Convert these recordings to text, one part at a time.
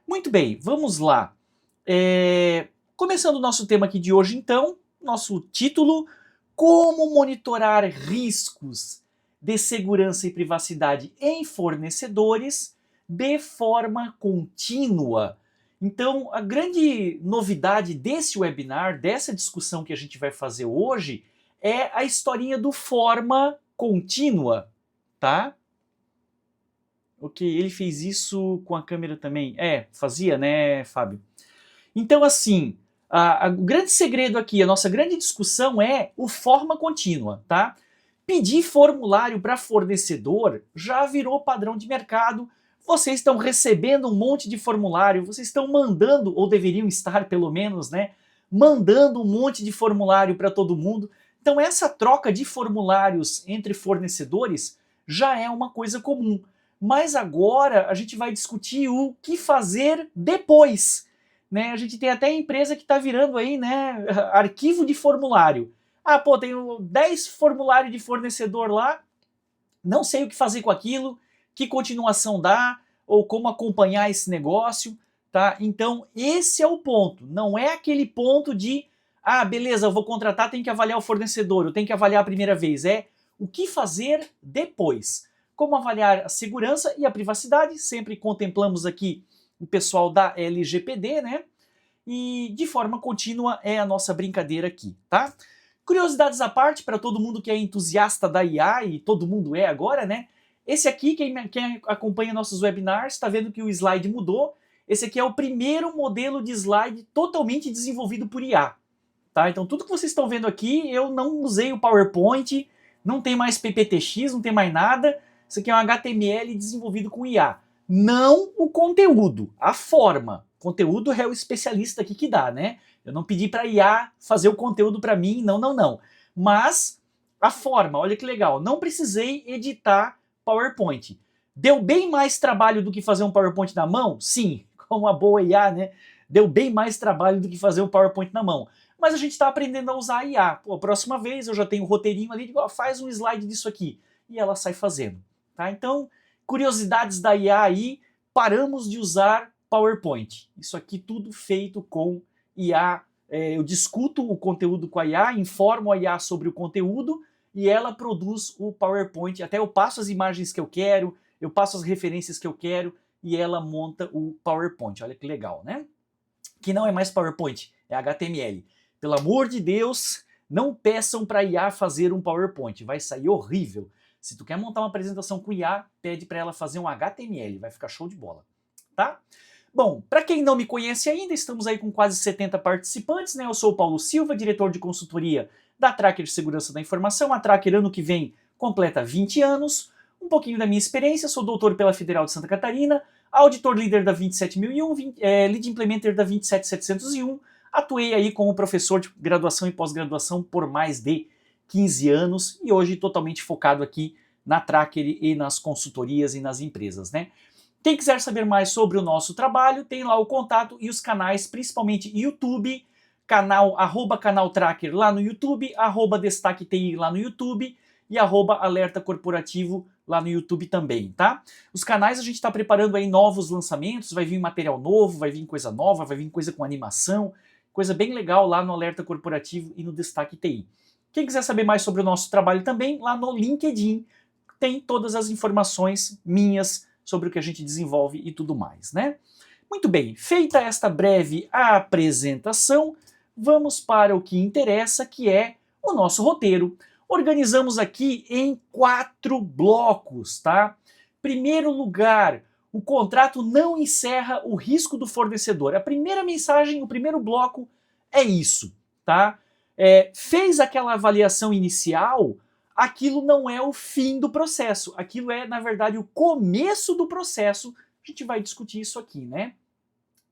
Muito bem, vamos lá. Começando o nosso tema aqui de hoje, então, nosso título: Como monitorar riscos de segurança e privacidade em fornecedores de forma contínua. Então, a grande novidade desse webinar, dessa discussão que a gente vai fazer hoje, é a historinha do forma contínua, tá? Ok, ele fez isso com a câmera também. Fazia, né, Fábio? Então, assim, o grande segredo aqui, a nossa grande discussão é o forma contínua, tá? Pedir formulário para fornecedor já virou padrão de mercado. Vocês estão recebendo um monte de formulário, vocês estão mandando, ou deveriam estar pelo menos, né? Mandando um monte de formulário para todo mundo. Então, essa troca de formulários entre fornecedores já é uma coisa comum. Mas agora a gente vai discutir o que fazer depois. Né? A gente tem até empresa que está virando aí, né, arquivo de formulário. Ah, pô, tenho 10 formulários de fornecedor lá, não sei o que fazer com aquilo, que continuação dá, ou como acompanhar esse negócio, tá? Então, esse é o ponto. Não é aquele ponto de, beleza, eu vou contratar, tem que avaliar o fornecedor, eu tenho que avaliar a primeira vez. É o que fazer depois. Como avaliar a segurança e a privacidade, sempre contemplamos aqui o pessoal da LGPD, né? E de forma contínua é a nossa brincadeira aqui, tá? Curiosidades à parte, para todo mundo que é entusiasta da IA, e todo mundo é agora, né? Esse aqui, quem acompanha nossos webinars, está vendo que o slide mudou. Esse aqui é o primeiro modelo de slide totalmente desenvolvido por IA. Tá? Então tudo que vocês estão vendo aqui, eu não usei o PowerPoint, não tem mais PPTX, não tem mais nada. Isso aqui é um HTML desenvolvido com IA. Não o conteúdo, a forma. O conteúdo é o especialista aqui que dá, né? Eu não pedi para IA fazer o conteúdo para mim, não. Mas a forma, olha que legal. Não precisei editar PowerPoint. Deu bem mais trabalho do que fazer um PowerPoint na mão? Sim, com uma boa IA, né? Deu bem mais trabalho do que fazer um PowerPoint na mão. Mas a gente está aprendendo a usar a IA. Pô, próxima vez eu já tenho um roteirinho ali, digo, faz um slide disso aqui. E ela sai fazendo. Tá? Então, curiosidades da IA aí, paramos de usar PowerPoint. Isso aqui tudo feito com IA. Eu discuto o conteúdo com a IA, informo a IA sobre o conteúdo e ela produz o PowerPoint. Até eu passo as imagens que eu quero, eu passo as referências que eu quero e ela monta o PowerPoint. Olha que legal, né? Que não é mais PowerPoint, é HTML. Pelo amor de Deus, não peçam para IA fazer um PowerPoint, vai sair horrível. Se tu quer montar uma apresentação com IA, pede para ela fazer um HTML, vai ficar show de bola, tá? Bom, para quem não me conhece ainda, estamos aí com quase 70 participantes, né? Eu sou o Paulo Silva, diretor de consultoria da Tracker de Segurança da Informação. A Tracker, ano que vem, completa 20 anos. Um pouquinho da minha experiência, sou doutor pela Federal de Santa Catarina, auditor líder da 27001, lead implementer da 27701. Atuei aí como professor de graduação e pós-graduação por mais de 15 anos e hoje totalmente focado aqui na Tracker e nas consultorias e nas empresas, né? Quem quiser saber mais sobre o nosso trabalho, tem lá o contato e os canais, principalmente YouTube, canal Tracker lá no YouTube, Destaque TI lá no YouTube e Alerta Corporativo lá no YouTube também, tá? Os canais a gente está preparando aí novos lançamentos, vai vir material novo, vai vir coisa nova, vai vir coisa com animação, coisa bem legal lá no Alerta Corporativo e no Destaque TI. Quem quiser saber mais sobre o nosso trabalho também, lá no LinkedIn tem todas as informações minhas sobre o que a gente desenvolve e tudo mais, né? Muito bem, feita esta breve apresentação, vamos para o que interessa, que é o nosso roteiro. Organizamos aqui em 4 blocos, tá? Primeiro lugar, o contrato não encerra o risco do fornecedor. A primeira mensagem, o primeiro bloco é isso, tá? Fez aquela avaliação inicial, aquilo não é o fim do processo, aquilo é, na verdade, o começo do processo. A gente vai discutir isso aqui, né?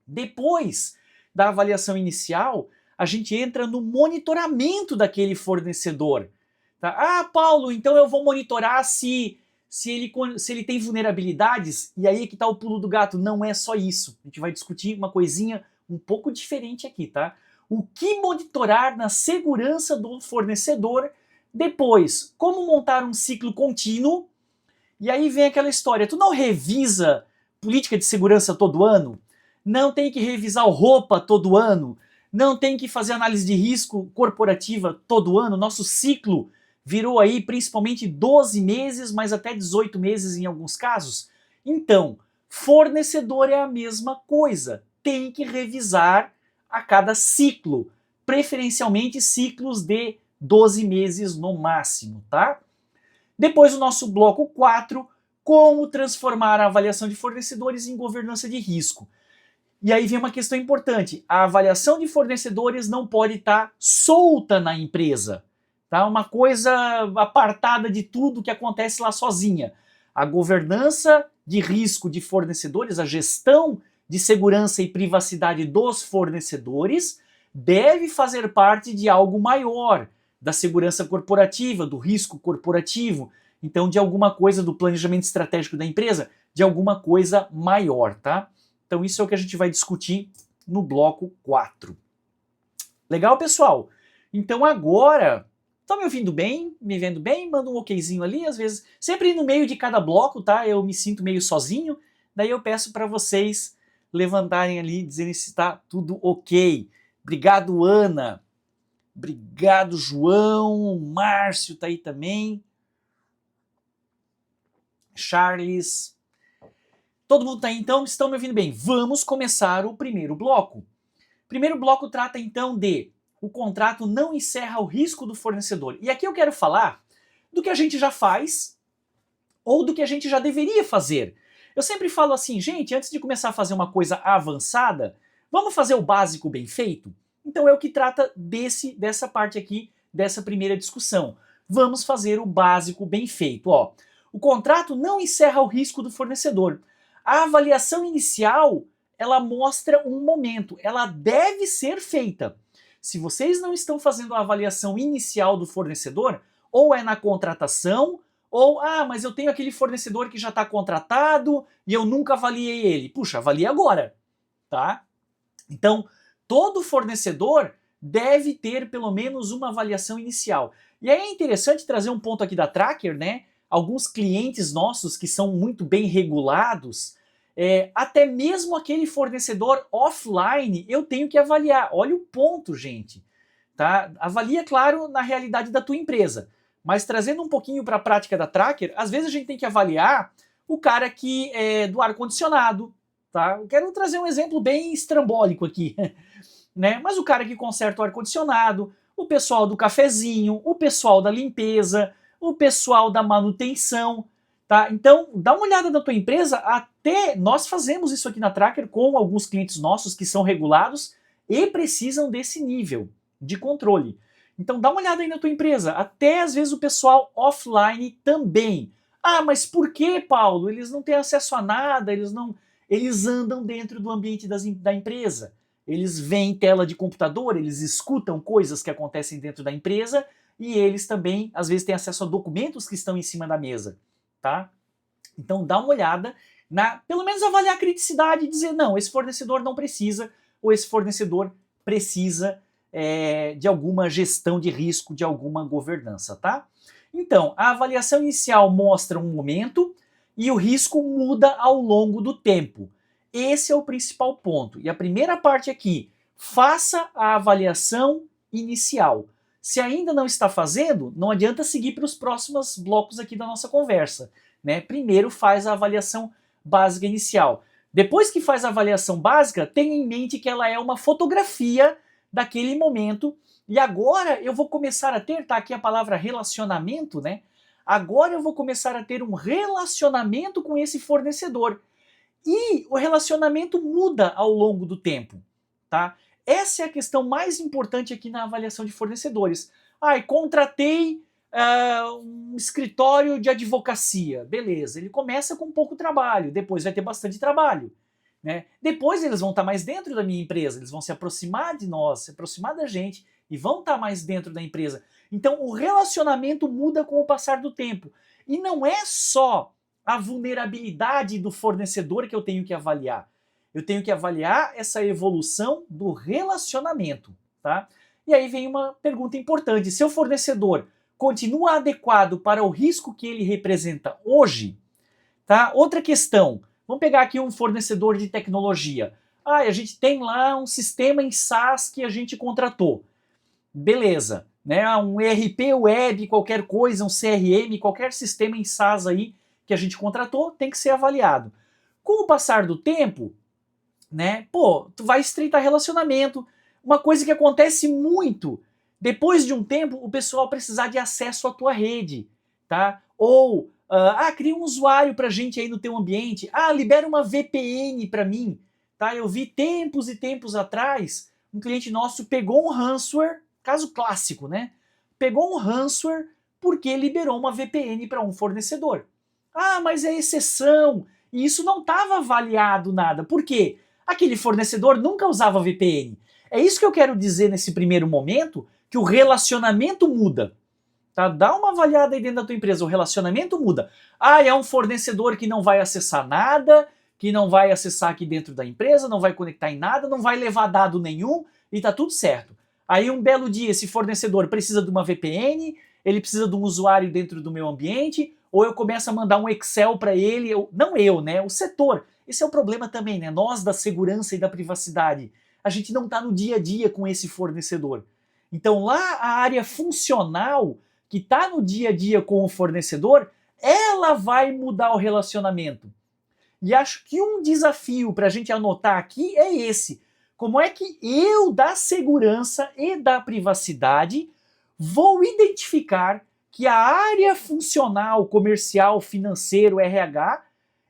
Depois da avaliação inicial, a gente entra no monitoramento daquele fornecedor. Tá? Paulo, então eu vou monitorar se ele tem vulnerabilidades, e aí é que está o pulo do gato. Não é só isso. A gente vai discutir uma coisinha um pouco diferente aqui, tá? O que monitorar na segurança do fornecedor. Depois, como montar um ciclo contínuo. E aí vem aquela história, tu não revisa política de segurança todo ano? não tem que revisar o roupa todo ano, não tem que fazer análise de risco corporativa todo ano. Nosso ciclo virou aí principalmente 12 meses, mas até 18 meses em alguns casos. Então, fornecedor é a mesma coisa, tem que revisar a cada ciclo, preferencialmente ciclos de 12 meses no máximo, tá? Depois o nosso bloco 4, como transformar a avaliação de fornecedores em governança de risco. E aí vem uma questão importante, a avaliação de fornecedores não pode estar solta na empresa, tá? Uma coisa apartada de tudo que acontece lá sozinha. A governança de risco de fornecedores, a gestão de segurança e privacidade dos fornecedores deve fazer parte de algo maior, da segurança corporativa, do risco corporativo, então de alguma coisa do planejamento estratégico da empresa, de alguma coisa maior, tá? Então isso é o que a gente vai discutir no bloco 4. Legal, pessoal? Então agora, tá me ouvindo bem? Me vendo bem? Manda um okzinho ali, às vezes, sempre no meio de cada bloco, tá? Eu me sinto meio sozinho, daí eu peço para vocês levantarem ali, dizerem se está tudo ok. Obrigado, Ana. Obrigado, João. Márcio tá aí também. Charles. Todo mundo tá aí, então? Estão me ouvindo bem? Vamos começar o primeiro bloco. O primeiro bloco trata, então, de o contrato não encerra o risco do fornecedor. E aqui eu quero falar do que a gente já faz ou do que a gente já deveria fazer. Eu sempre falo assim, gente, antes de começar a fazer uma coisa avançada, vamos fazer o básico bem feito? Então é o que trata dessa parte aqui, dessa primeira discussão. Vamos fazer o básico bem feito. Ó, o contrato não encerra o risco do fornecedor. A avaliação inicial, ela mostra um momento, ela deve ser feita. Se vocês não estão fazendo a avaliação inicial do fornecedor, ou é na contratação, ou, mas eu tenho aquele fornecedor que já está contratado e eu nunca avaliei ele. Puxa, avalie agora, tá? Então, todo fornecedor deve ter pelo menos uma avaliação inicial. E aí é interessante trazer um ponto aqui da Tracker, né? Alguns clientes nossos que são muito bem regulados, até mesmo aquele fornecedor offline eu tenho que avaliar. Olha o ponto, gente. Tá? Avalia, claro, na realidade da tua empresa. Mas trazendo um pouquinho para a prática da Tracker, às vezes a gente tem que avaliar o cara que é do ar-condicionado. Tá? Eu quero trazer um exemplo bem estrambólico aqui. Né? Mas o cara que conserta o ar-condicionado, o pessoal do cafezinho, o pessoal da limpeza, o pessoal da manutenção, tá? Então, dá uma olhada na tua empresa, até nós fazemos isso aqui na Tracker com alguns clientes nossos que são regulados e precisam desse nível de controle. Então, dá uma olhada aí na tua empresa, até às vezes o pessoal offline também. Mas por que, Paulo? Eles não têm acesso a nada, eles andam dentro do ambiente da empresa. Eles veem tela de computador, eles escutam coisas que acontecem dentro da empresa e eles também, às vezes, têm acesso a documentos que estão em cima da mesa, tá? Então dá uma olhada, pelo menos avaliar a criticidade e dizer, não, esse fornecedor não precisa, ou esse fornecedor precisa de alguma gestão de risco, de alguma governança, tá? Então, a avaliação inicial mostra um momento e o risco muda ao longo do tempo. Esse é o principal ponto. E a primeira parte aqui, faça a avaliação inicial. Se ainda não está fazendo, não adianta seguir para os próximos blocos aqui da nossa conversa. Né? Primeiro faz a avaliação básica inicial. Depois que faz a avaliação básica, tenha em mente que ela é uma fotografia daquele momento. E agora eu vou começar a ter, tá aqui a palavra relacionamento, né? Agora eu vou começar a ter um relacionamento com esse fornecedor. E o relacionamento muda ao longo do tempo, tá? Essa é a questão mais importante aqui na avaliação de fornecedores. Contratei um escritório de advocacia. Beleza, ele começa com pouco trabalho, depois vai ter bastante trabalho. Né? Depois eles vão estar mais dentro da minha empresa, eles vão se aproximar de nós, se aproximar da gente e vão estar mais dentro da empresa. Então o relacionamento muda com o passar do tempo. E não é só a vulnerabilidade do fornecedor que eu tenho que avaliar. Eu tenho que avaliar essa evolução do relacionamento, tá? E aí vem uma pergunta importante. Se o fornecedor continua adequado para o risco que ele representa hoje, tá? Outra questão. Vamos pegar aqui um fornecedor de tecnologia. Ah, a gente tem lá um sistema em SaaS que a gente contratou. Beleza, né? Um ERP web, qualquer coisa, um CRM, qualquer sistema em SaaS aí que a gente contratou tem que ser avaliado. Com o passar do tempo, né? Pô, tu vai estreitar relacionamento. Uma coisa que acontece muito, depois de um tempo, o pessoal precisar de acesso à tua rede, tá? Ou, cria um usuário pra gente aí no teu ambiente. Ah, libera uma VPN pra mim, tá? Eu vi tempos e tempos atrás, um cliente nosso pegou um ransomware, caso clássico, né? Pegou um ransomware porque liberou uma VPN para um fornecedor. Ah, mas é exceção. E isso não estava avaliado nada. Por quê? Aquele fornecedor nunca usava VPN. É isso que eu quero dizer nesse primeiro momento, que o relacionamento muda. Tá? Dá uma avaliada aí dentro da tua empresa, o relacionamento muda. Ah, é um fornecedor que não vai acessar nada, que não vai acessar aqui dentro da empresa, não vai conectar em nada, não vai levar dado nenhum e tá tudo certo. Aí um belo dia esse fornecedor precisa de uma VPN, ele precisa de um usuário dentro do meu ambiente, ou eu começo a mandar um Excel para ele, não eu, né, o setor. Esse é o problema também, né? Nós da segurança e da privacidade, a gente não está no dia a dia com esse fornecedor. Então lá a área funcional que está no dia a dia com o fornecedor, ela vai mudar o relacionamento. E acho que um desafio para a gente anotar aqui é esse. Como é que eu, da segurança e da privacidade, vou identificar que a área funcional, comercial, financeiro, RH,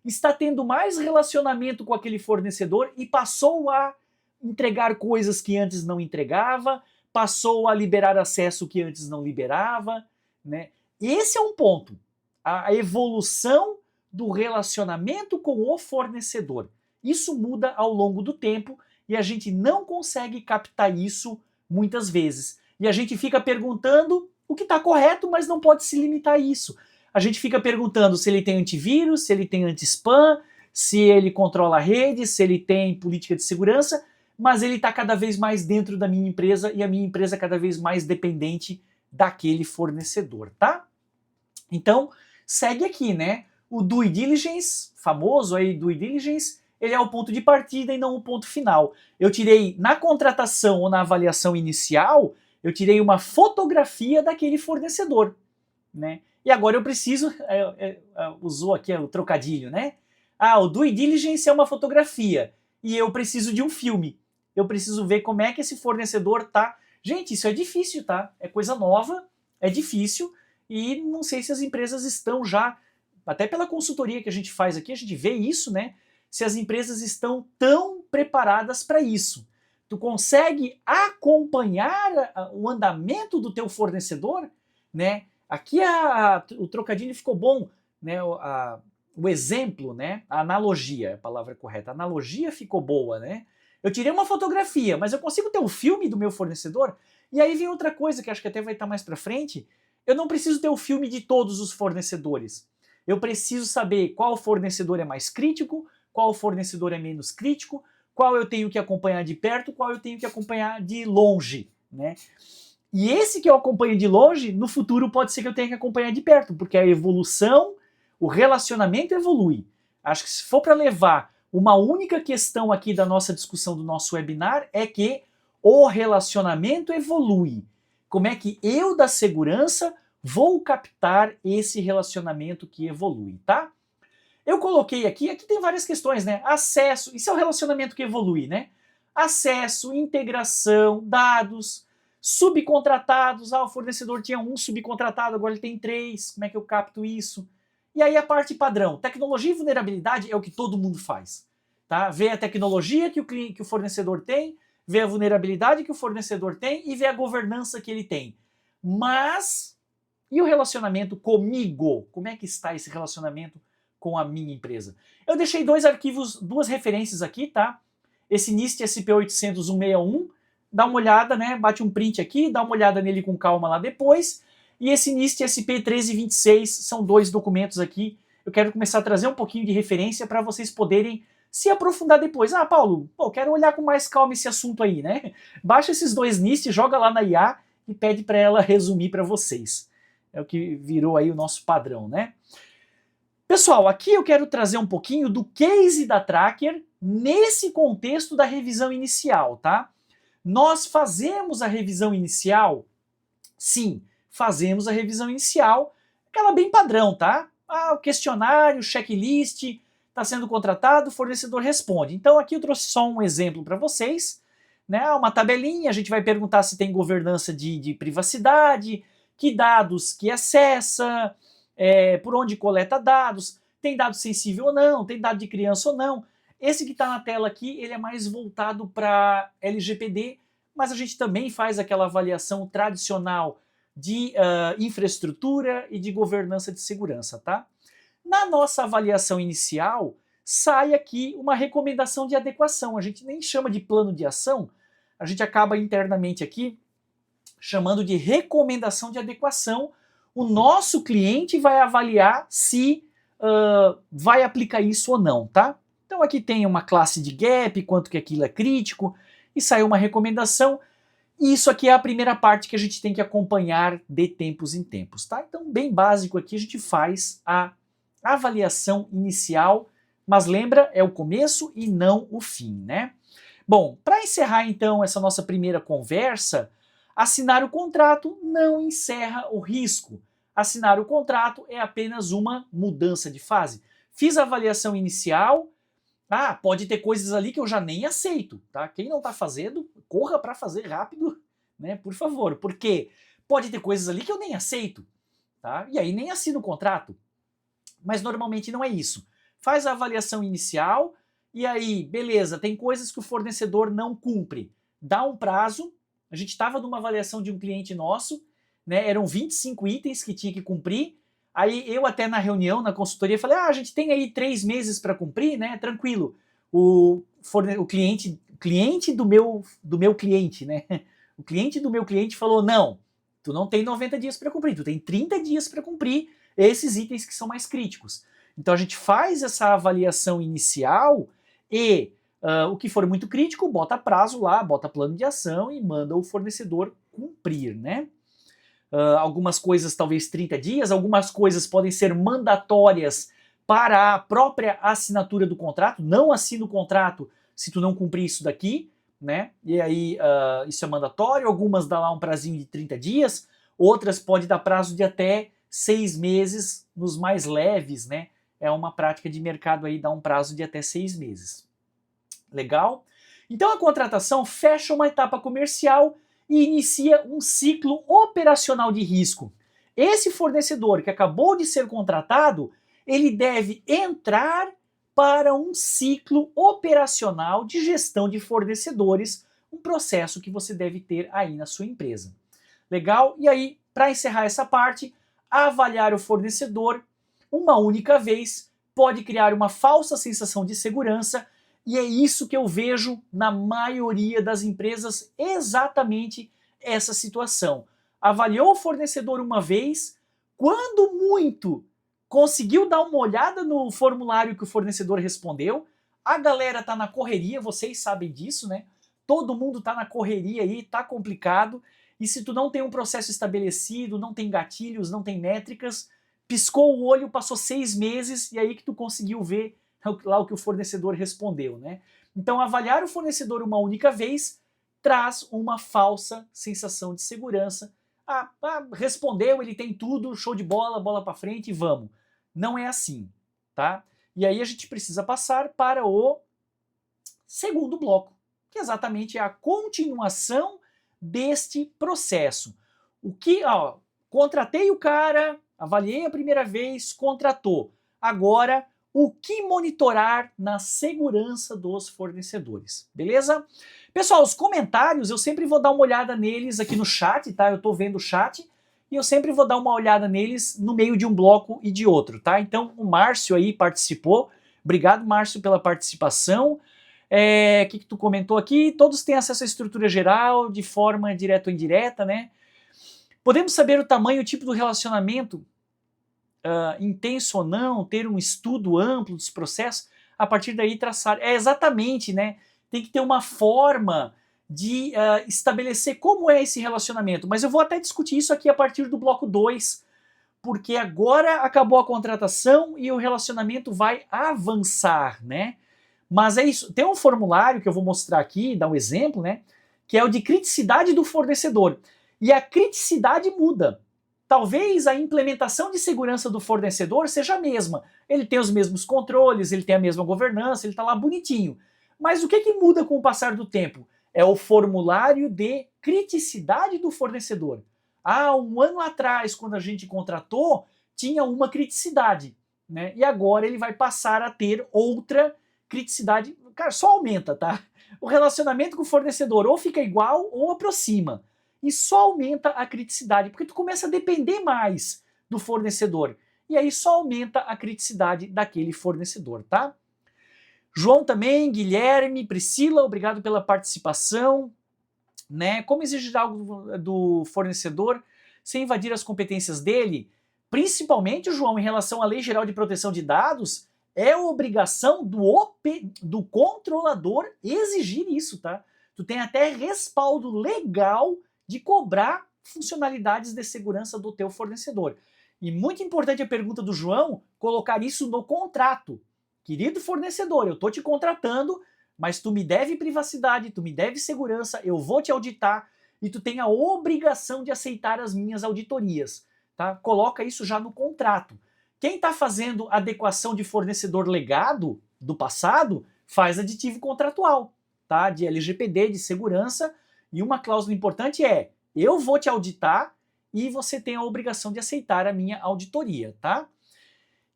está tendo mais relacionamento com aquele fornecedor e passou a entregar coisas que antes não entregava, passou a liberar acesso que antes não liberava, né? Esse é um ponto. A evolução do relacionamento com o fornecedor. Isso muda ao longo do tempo e a gente não consegue captar isso muitas vezes. E a gente fica perguntando o que está correto, mas não pode se limitar a isso. A gente fica perguntando se ele tem antivírus, se ele tem anti-spam, se ele controla a rede, se ele tem política de segurança, mas ele está cada vez mais dentro da minha empresa e a minha empresa é cada vez mais dependente daquele fornecedor, tá? Então, segue aqui, né? O due diligence, famoso aí due diligence, ele é o ponto de partida e não o ponto final. Eu tirei na contratação ou na avaliação inicial, eu tirei uma fotografia daquele fornecedor, né? E agora eu preciso, usou aqui o trocadilho, né? Ah, o due diligence é uma fotografia e eu preciso de um filme. Eu preciso ver como é que esse fornecedor tá. Gente, isso é difícil, tá? É coisa nova, é difícil e não sei se as empresas estão já, até pela consultoria que a gente faz aqui, a gente vê isso, né? Se as empresas estão tão preparadas para isso. Tu consegue acompanhar o andamento do teu fornecedor, né? Aqui o trocadilho ficou bom, né? O exemplo, né? A analogia é a palavra correta. A analogia ficou boa, né? Eu tirei uma fotografia, mas eu consigo ter um filme do meu fornecedor? E aí vem outra coisa que acho que até vai estar mais para frente. Eu não preciso ter o filme de todos os fornecedores. Eu preciso saber qual fornecedor é mais crítico, qual fornecedor é menos crítico, qual eu tenho que acompanhar de perto, qual eu tenho que acompanhar de longe, né? E esse que eu acompanho de longe, no futuro pode ser que eu tenha que acompanhar de perto, porque a evolução, o relacionamento evolui. Acho que se for para levar uma única questão aqui da nossa discussão do nosso webinar, é que o relacionamento evolui. Como é que eu, da segurança, vou captar esse relacionamento que evolui, tá? Eu coloquei aqui tem várias questões, né? Acesso, isso é o relacionamento que evolui, né? Acesso, integração, dados, subcontratados. Ah, o fornecedor tinha um subcontratado, agora ele tem 3. Como é que eu capto isso? E aí a parte padrão. Tecnologia e vulnerabilidade é o que todo mundo faz. Tá? Vê a tecnologia que o fornecedor tem, vê a vulnerabilidade que o fornecedor tem e vê a governança que ele tem. Mas, e o relacionamento comigo? Como é que está esse relacionamento com a minha empresa? Eu deixei 2 arquivos, 2 referências aqui, tá? Esse NIST SP800-161, dá uma olhada, né? Bate um print aqui, dá uma olhada nele com calma lá depois. E esse NIST SP1326 são 2 documentos aqui. Eu quero começar a trazer um pouquinho de referência para vocês poderem se aprofundar depois. Ah, Paulo, quero olhar com mais calma esse assunto aí, né? Baixa esses 2 NIST, joga lá na IA e pede para ela resumir para vocês. É o que virou aí o nosso padrão, né? Pessoal, aqui eu quero trazer um pouquinho do case da Tracker, nesse contexto da revisão inicial, tá? Nós fazemos a revisão inicial? Sim, fazemos a revisão inicial, aquela bem padrão, tá? O questionário, checklist, está sendo contratado, o fornecedor responde. Então aqui eu trouxe só um exemplo para vocês, né? Uma tabelinha, a gente vai perguntar se tem governança de privacidade, que dados que acessa, por onde coleta dados, tem dado sensível ou não, tem dado de criança ou não. Esse que está na tela aqui, ele é mais voltado para LGPD, mas a gente também faz aquela avaliação tradicional de infraestrutura e de governança de segurança, tá? Na nossa avaliação inicial, sai aqui uma recomendação de adequação. A gente nem chama de plano de ação, a gente acaba internamente aqui chamando de recomendação de adequação. O nosso cliente vai avaliar se vai aplicar isso ou não, tá? Então aqui tem uma classe de gap, quanto que aquilo é crítico, e saiu uma recomendação. Isso aqui é a primeira parte que a gente tem que acompanhar de tempos em tempos, tá? Então, bem básico aqui, a gente faz a avaliação inicial, mas lembra, é o começo e não o fim, né? Bom, para encerrar então essa nossa primeira conversa, assinar o contrato não encerra o risco. Assinar o contrato é apenas uma mudança de fase. Fiz a avaliação inicial, pode ter coisas ali que eu já nem aceito, tá? Quem não está fazendo, corra para fazer rápido, né? Por favor, porque pode ter coisas ali que eu nem aceito, tá? E aí nem assino o contrato. Mas normalmente não é isso. Faz a avaliação inicial e aí, beleza, tem coisas que o fornecedor não cumpre. Dá um prazo. A gente estava numa avaliação de um cliente nosso, né? Eram 25 itens que tinha que cumprir. Aí eu até na reunião, na consultoria, falei, a gente tem aí 3 meses para cumprir, né? Tranquilo. O cliente do meu cliente, né? O cliente do meu cliente falou, não, tu não tem 90 dias para cumprir, tu tem 30 dias para cumprir esses itens que são mais críticos. Então a gente faz essa avaliação inicial e o que for muito crítico, bota prazo lá, bota plano de ação e manda o fornecedor cumprir, né? Algumas coisas talvez 30 dias, algumas coisas podem ser mandatórias para a própria assinatura do contrato, não assina o contrato se tu não cumprir isso daqui, né? E aí isso é mandatório, algumas dá lá um prazinho de 30 dias, outras pode dar prazo de até 6 meses nos mais leves, né? É uma prática de mercado aí, dá um prazo de até 6 meses. Legal? Então a contratação fecha uma etapa comercial e inicia um ciclo operacional de risco. Esse fornecedor que acabou de ser contratado, ele deve entrar para um ciclo operacional de gestão de fornecedores, um processo que você deve ter aí na sua empresa. Legal? E aí, para encerrar essa parte, avaliar o fornecedor uma única vez pode criar uma falsa sensação de segurança. E é isso que eu vejo na maioria das empresas, exatamente essa situação. Avaliou o fornecedor uma vez, quando muito, conseguiu dar uma olhada no formulário que o fornecedor respondeu, a galera tá na correria, vocês sabem disso, né? Todo mundo tá na correria aí, tá complicado, e se tu não tem um processo estabelecido, não tem gatilhos, não tem métricas, piscou o olho, passou 6 meses, e aí que tu conseguiu ver lá o que o fornecedor respondeu, né? Então, avaliar o fornecedor uma única vez traz uma falsa sensação de segurança. Respondeu, ele tem tudo, show de bola, bola para frente e vamos. Não é assim, tá? E aí a gente precisa passar para o segundo bloco, que exatamente é a continuação deste processo. Contratei o cara, avaliei a primeira vez, contratou. Agora, o que monitorar na segurança dos fornecedores, beleza? Pessoal, os comentários eu sempre vou dar uma olhada neles aqui no chat, tá? Eu tô vendo o chat e eu sempre vou dar uma olhada neles no meio de um bloco e de outro, tá? Então o Márcio aí participou, obrigado Márcio pela participação. O que tu comentou aqui? Todos têm acesso à estrutura geral de forma direta ou indireta, né? Podemos saber o tamanho e o tipo do relacionamento intenso ou não, ter um estudo amplo dos processos, a partir daí traçar. Exatamente, né? Tem que ter uma forma de estabelecer como é esse relacionamento. Mas eu vou até discutir isso aqui a partir do bloco 2, porque agora acabou a contratação e o relacionamento vai avançar, né? Mas é isso. Tem um formulário que eu vou mostrar aqui, dar um exemplo, né? Que é o de criticidade do fornecedor. E a criticidade muda. Talvez a implementação de segurança do fornecedor seja a mesma. Ele tem os mesmos controles, ele tem a mesma governança, ele está lá bonitinho. Mas o que muda com o passar do tempo? É o formulário de criticidade do fornecedor. Ah, um ano atrás, quando a gente contratou, tinha uma criticidade, né? E agora ele vai passar a ter outra criticidade. Cara, só aumenta, tá? O relacionamento com o fornecedor ou fica igual ou aproxima. E só aumenta a criticidade, porque tu começa a depender mais do fornecedor. E aí só aumenta a criticidade daquele fornecedor, tá? João também, Guilherme, Priscila, obrigado pela participação. Né? Como exigir algo do fornecedor sem invadir as competências dele? Principalmente, João, em relação à Lei Geral de Proteção de Dados, é obrigação do controlador exigir isso, tá? Tu tem até respaldo legal de cobrar funcionalidades de segurança do teu fornecedor. E muito importante a pergunta do João, colocar isso no contrato. Querido fornecedor, eu estou te contratando, mas tu me deve privacidade, tu me deve segurança, eu vou te auditar e tu tem a obrigação de aceitar as minhas auditorias. Tá? Coloca isso já no contrato. Quem está fazendo adequação de fornecedor legado do passado faz aditivo contratual, tá? De LGPD, de segurança, e uma cláusula importante é: eu vou te auditar e você tem a obrigação de aceitar a minha auditoria, tá?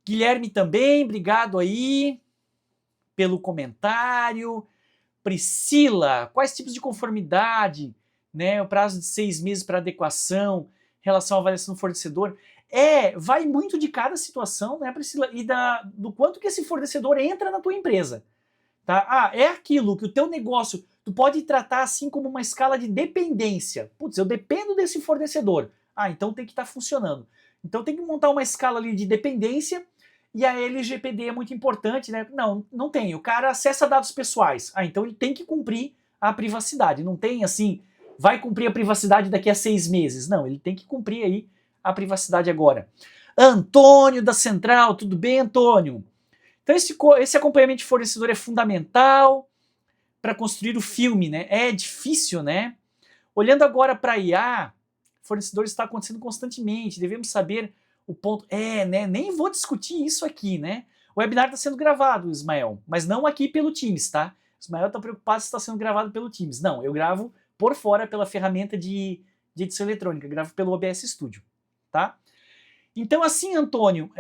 Guilherme também, obrigado aí pelo comentário. Priscila, quais tipos de conformidade, né? O prazo de 6 meses para adequação, relação à avaliação do fornecedor. Vai muito de cada situação, né, Priscila? E do quanto que esse fornecedor entra na tua empresa. Tá? Ah, é aquilo que o teu negócio, tu pode tratar assim como uma escala de dependência. Putz, eu dependo desse fornecedor. Ah, então tem que estar funcionando. Então tem que montar uma escala ali de dependência e a LGPD é muito importante, né? Não, não tem. O cara acessa dados pessoais. Ah, então ele tem que cumprir a privacidade. Não tem assim, vai cumprir a privacidade daqui a 6 meses. Não, ele tem que cumprir aí a privacidade agora. Antônio da Central, tudo bem, Antônio? Então esse acompanhamento de fornecedor é fundamental para construir o filme, né? É difícil, né? Olhando agora para a IA, fornecedores está acontecendo constantemente, devemos saber o ponto. Né? Nem vou discutir isso aqui, né? O webinar está sendo gravado, Ismael, mas não aqui pelo Teams, tá? Ismael está preocupado se está sendo gravado pelo Teams. Não, eu gravo por fora pela ferramenta de edição eletrônica, gravo pelo OBS Studio, tá? Então, assim, Antônio,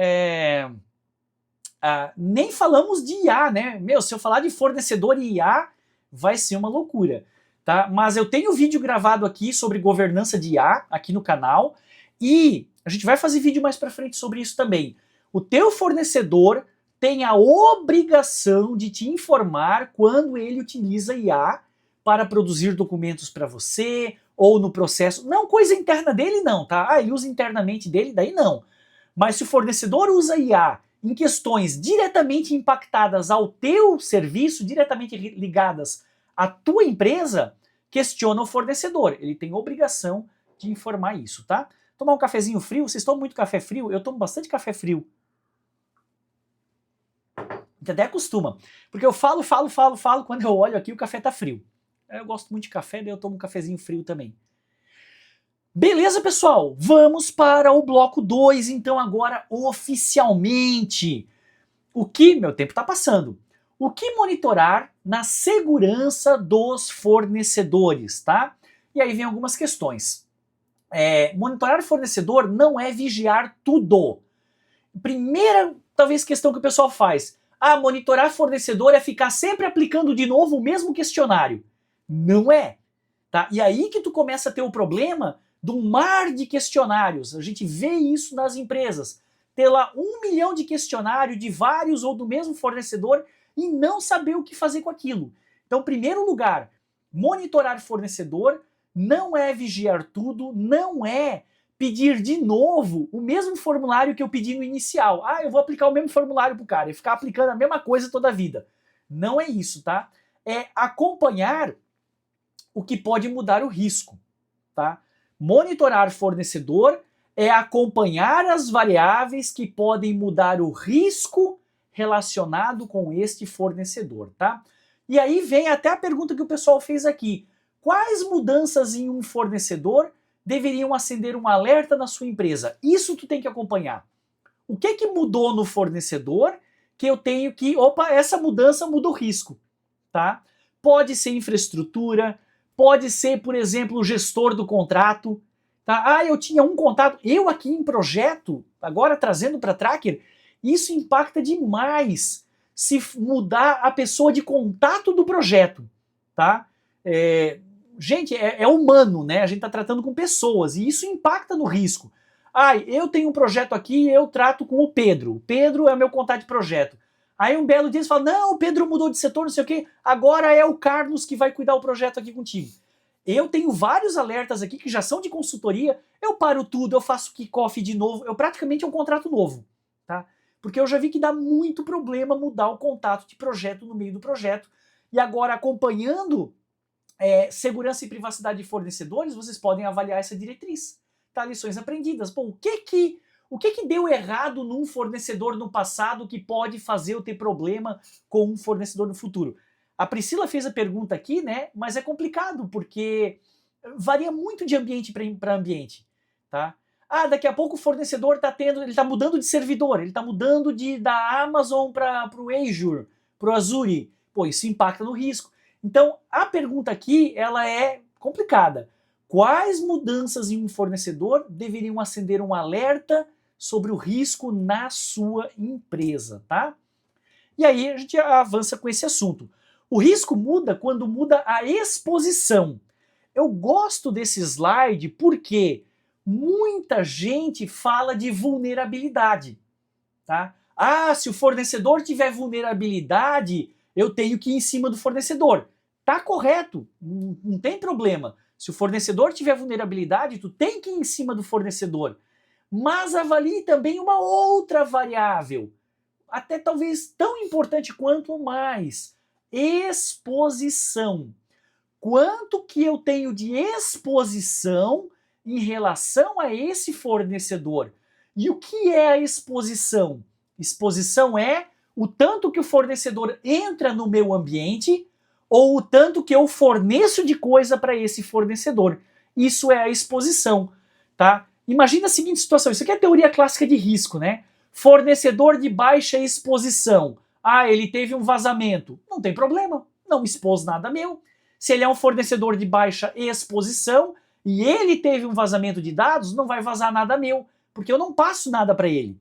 nem falamos de IA, né? Meu, se eu falar de fornecedor e IA, vai ser uma loucura, tá? Mas eu tenho vídeo gravado aqui sobre governança de IA, aqui no canal, e a gente vai fazer vídeo mais pra frente sobre isso também. O teu fornecedor tem a obrigação de te informar quando ele utiliza IA para produzir documentos para você, ou no processo. Não coisa interna dele não, tá? Ah, ele usa internamente dele, daí não. Mas se o fornecedor usa IA em questões diretamente impactadas ao teu serviço, diretamente ligadas à tua empresa, questiona o fornecedor. Ele tem obrigação de informar isso, tá? Tomar um cafezinho frio, vocês tomam muito café frio? Eu tomo bastante café frio. Você até acostuma. Porque eu falo, quando eu olho aqui o café tá frio. Eu gosto muito de café, daí eu tomo um cafezinho frio também. Beleza, pessoal? Vamos para o bloco 2, então, agora oficialmente. Meu tempo está passando. O que monitorar na segurança dos fornecedores, tá? E aí vem algumas questões. Monitorar fornecedor não é vigiar tudo. Primeira, talvez, questão que o pessoal faz. Monitorar fornecedor é ficar sempre aplicando de novo o mesmo questionário. Não é. Tá? E aí que tu começa a ter o problema de um mar de questionários. A gente vê isso nas empresas. Ter lá 1 milhão de questionários de vários ou do mesmo fornecedor e não saber o que fazer com aquilo. Então, em primeiro lugar, monitorar fornecedor não é vigiar tudo, não é pedir de novo o mesmo formulário que eu pedi no inicial. Eu vou aplicar o mesmo formulário pro cara e ficar aplicando a mesma coisa toda a vida. Não é isso, tá? É acompanhar o que pode mudar o risco, tá? Monitorar fornecedor é acompanhar as variáveis que podem mudar o risco relacionado com este fornecedor, tá? E aí vem até a pergunta que o pessoal fez aqui. Quais mudanças em um fornecedor deveriam acender um alerta na sua empresa? Isso tu tem que acompanhar. O que mudou no fornecedor que eu tenho que... Opa, essa mudança muda o risco, tá? Pode ser infraestrutura, pode ser, por exemplo, o gestor do contrato, tá? Ah, eu tinha um contato, eu aqui em projeto, agora trazendo para Tracker, isso impacta demais se mudar a pessoa de contato do projeto, tá? Gente, é humano, né? A gente está tratando com pessoas e isso impacta no risco. Eu tenho um projeto aqui e eu trato com o Pedro. O Pedro é meu contato de projeto. Aí um belo dia você fala, não, o Pedro mudou de setor, não sei o quê, agora é o Carlos que vai cuidar do projeto aqui contigo. Eu tenho vários alertas aqui que já são de consultoria, eu paro tudo, eu faço kickoff de novo, eu praticamente é um contrato novo, tá? Porque eu já vi que dá muito problema mudar o contato de projeto no meio do projeto. E agora, acompanhando segurança e privacidade de fornecedores, vocês podem avaliar essa diretriz. Tá? Lições aprendidas. Bom, o que deu errado num fornecedor no passado que pode fazer eu ter problema com um fornecedor no futuro? A Priscila fez a pergunta aqui, né? Mas é complicado, porque varia muito de ambiente para ambiente, tá? Daqui a pouco o fornecedor ele tá mudando de servidor, ele tá mudando da Amazon para o Azure, para o Azure. Pô, isso impacta no risco. Então, a pergunta aqui, ela é complicada. Quais mudanças em um fornecedor deveriam acender um alerta sobre o risco na sua empresa, tá? E aí a gente avança com esse assunto. O risco muda quando muda a exposição. Eu gosto desse slide porque muita gente fala de vulnerabilidade, tá? Se o fornecedor tiver vulnerabilidade, eu tenho que ir em cima do fornecedor. Tá correto, não tem problema. Se o fornecedor tiver vulnerabilidade, tu tem que ir em cima do fornecedor. Mas avalie também uma outra variável, até talvez tão importante quanto mais: exposição. Quanto que eu tenho de exposição em relação a esse fornecedor? E o que é a exposição? Exposição é o tanto que o fornecedor entra no meu ambiente ou o tanto que eu forneço de coisa para esse fornecedor. Isso é a exposição, tá? Imagina a seguinte situação, isso aqui é a teoria clássica de risco, né? Fornecedor de baixa exposição. Ele teve um vazamento. Não tem problema, não expôs nada meu. Se ele é um fornecedor de baixa exposição e ele teve um vazamento de dados, não vai vazar nada meu, porque eu não passo nada para ele,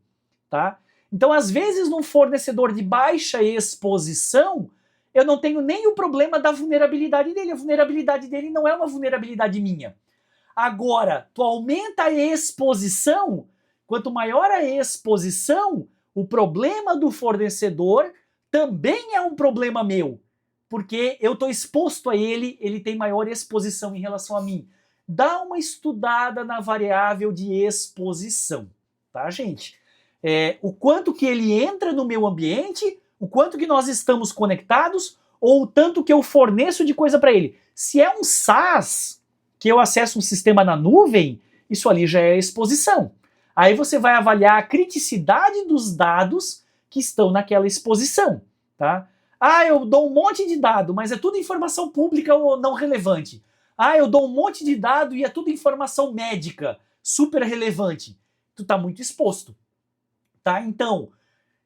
tá? Então, às vezes, num fornecedor de baixa exposição, eu não tenho nem o problema da vulnerabilidade dele. A vulnerabilidade dele não é uma vulnerabilidade minha. Agora, tu aumenta a exposição, quanto maior a exposição, o problema do fornecedor também é um problema meu, porque eu estou exposto a ele, ele tem maior exposição em relação a mim. Dá uma estudada na variável de exposição, tá, gente? O quanto que ele entra no meu ambiente, o quanto que nós estamos conectados, ou o tanto que eu forneço de coisa para ele. Se é um SaaS, que eu acesso um sistema na nuvem, isso ali já é exposição. Aí você vai avaliar a criticidade dos dados que estão naquela exposição, tá? Eu dou um monte de dado, mas é tudo informação pública ou não relevante. Eu dou um monte de dado e é tudo informação médica, super relevante. Tu tá muito exposto, tá? Então,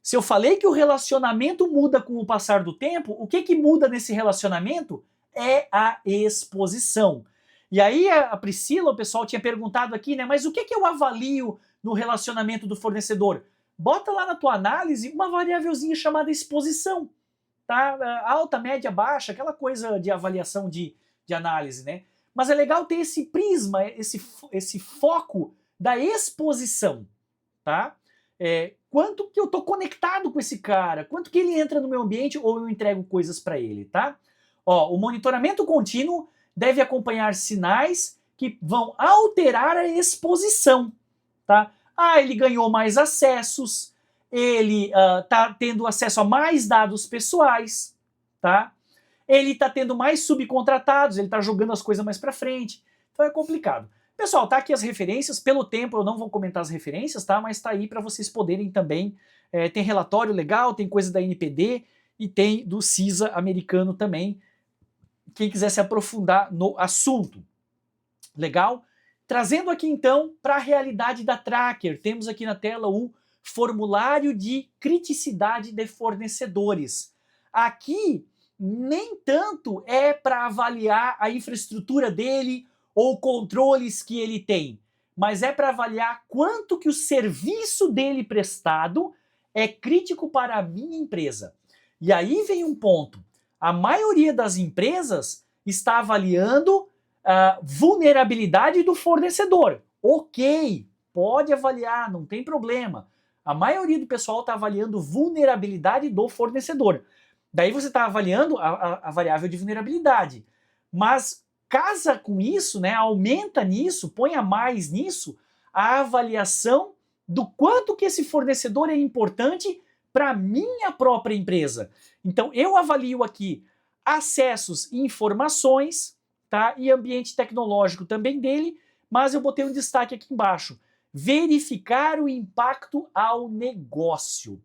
se eu falei que o relacionamento muda com o passar do tempo, o que muda nesse relacionamento é a exposição. E aí a Priscila, o pessoal tinha perguntado aqui, né? Mas o que eu avalio no relacionamento do fornecedor? Bota lá na tua análise uma variávelzinha chamada exposição, tá? Alta, média, baixa, aquela coisa de avaliação de análise, né? Mas é legal ter esse prisma, esse foco da exposição, tá? Quanto que eu tô conectado com esse cara, quanto que ele entra no meu ambiente ou eu entrego coisas para ele, tá? O monitoramento contínuo deve acompanhar sinais que vão alterar a exposição, tá? Ele ganhou mais acessos, ele tá tendo acesso a mais dados pessoais, tá? Ele tá tendo mais subcontratados, ele tá jogando as coisas mais para frente. Então é complicado. Pessoal, tá aqui as referências. Pelo tempo eu não vou comentar as referências, tá? Mas tá aí para vocês poderem também. Tem relatório legal, tem coisa da NPD e tem do CISA americano também. Quem quiser se aprofundar no assunto. Legal? Trazendo aqui então para a realidade da Tracker, temos aqui na tela o formulário de criticidade de fornecedores. Aqui nem tanto é para avaliar a infraestrutura dele ou controles que ele tem, mas é para avaliar quanto que o serviço dele prestado é crítico para a minha empresa. E aí vem um ponto. A maioria das empresas está avaliando a vulnerabilidade do fornecedor. Ok, pode avaliar, não tem problema. A maioria do pessoal está avaliando vulnerabilidade do fornecedor. Daí você está avaliando a variável de vulnerabilidade. Mas casa com isso, né, aumenta nisso, ponha mais nisso, a avaliação do quanto que esse fornecedor é importante para a minha própria empresa. Então eu avalio aqui acessos e informações, tá? E ambiente tecnológico também dele, mas eu botei um destaque aqui embaixo. Verificar o impacto ao negócio,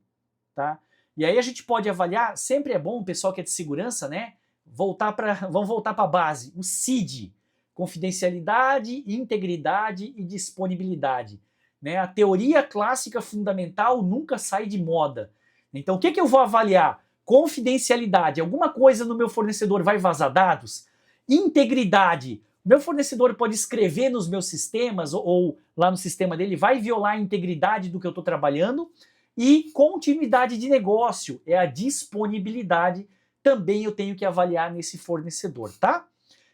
tá? E aí a gente pode avaliar, sempre é bom, o pessoal que é de segurança, né? Vamos voltar para a base, o CID, confidencialidade, integridade e disponibilidade. Né? A teoria clássica fundamental nunca sai de moda. Então o que eu vou avaliar? Confidencialidade, alguma coisa no meu fornecedor vai vazar dados? Integridade, meu fornecedor pode escrever nos meus sistemas ou lá no sistema dele, vai violar a integridade do que eu estou trabalhando. E continuidade de negócio, é a disponibilidade, também eu tenho que avaliar nesse fornecedor, tá?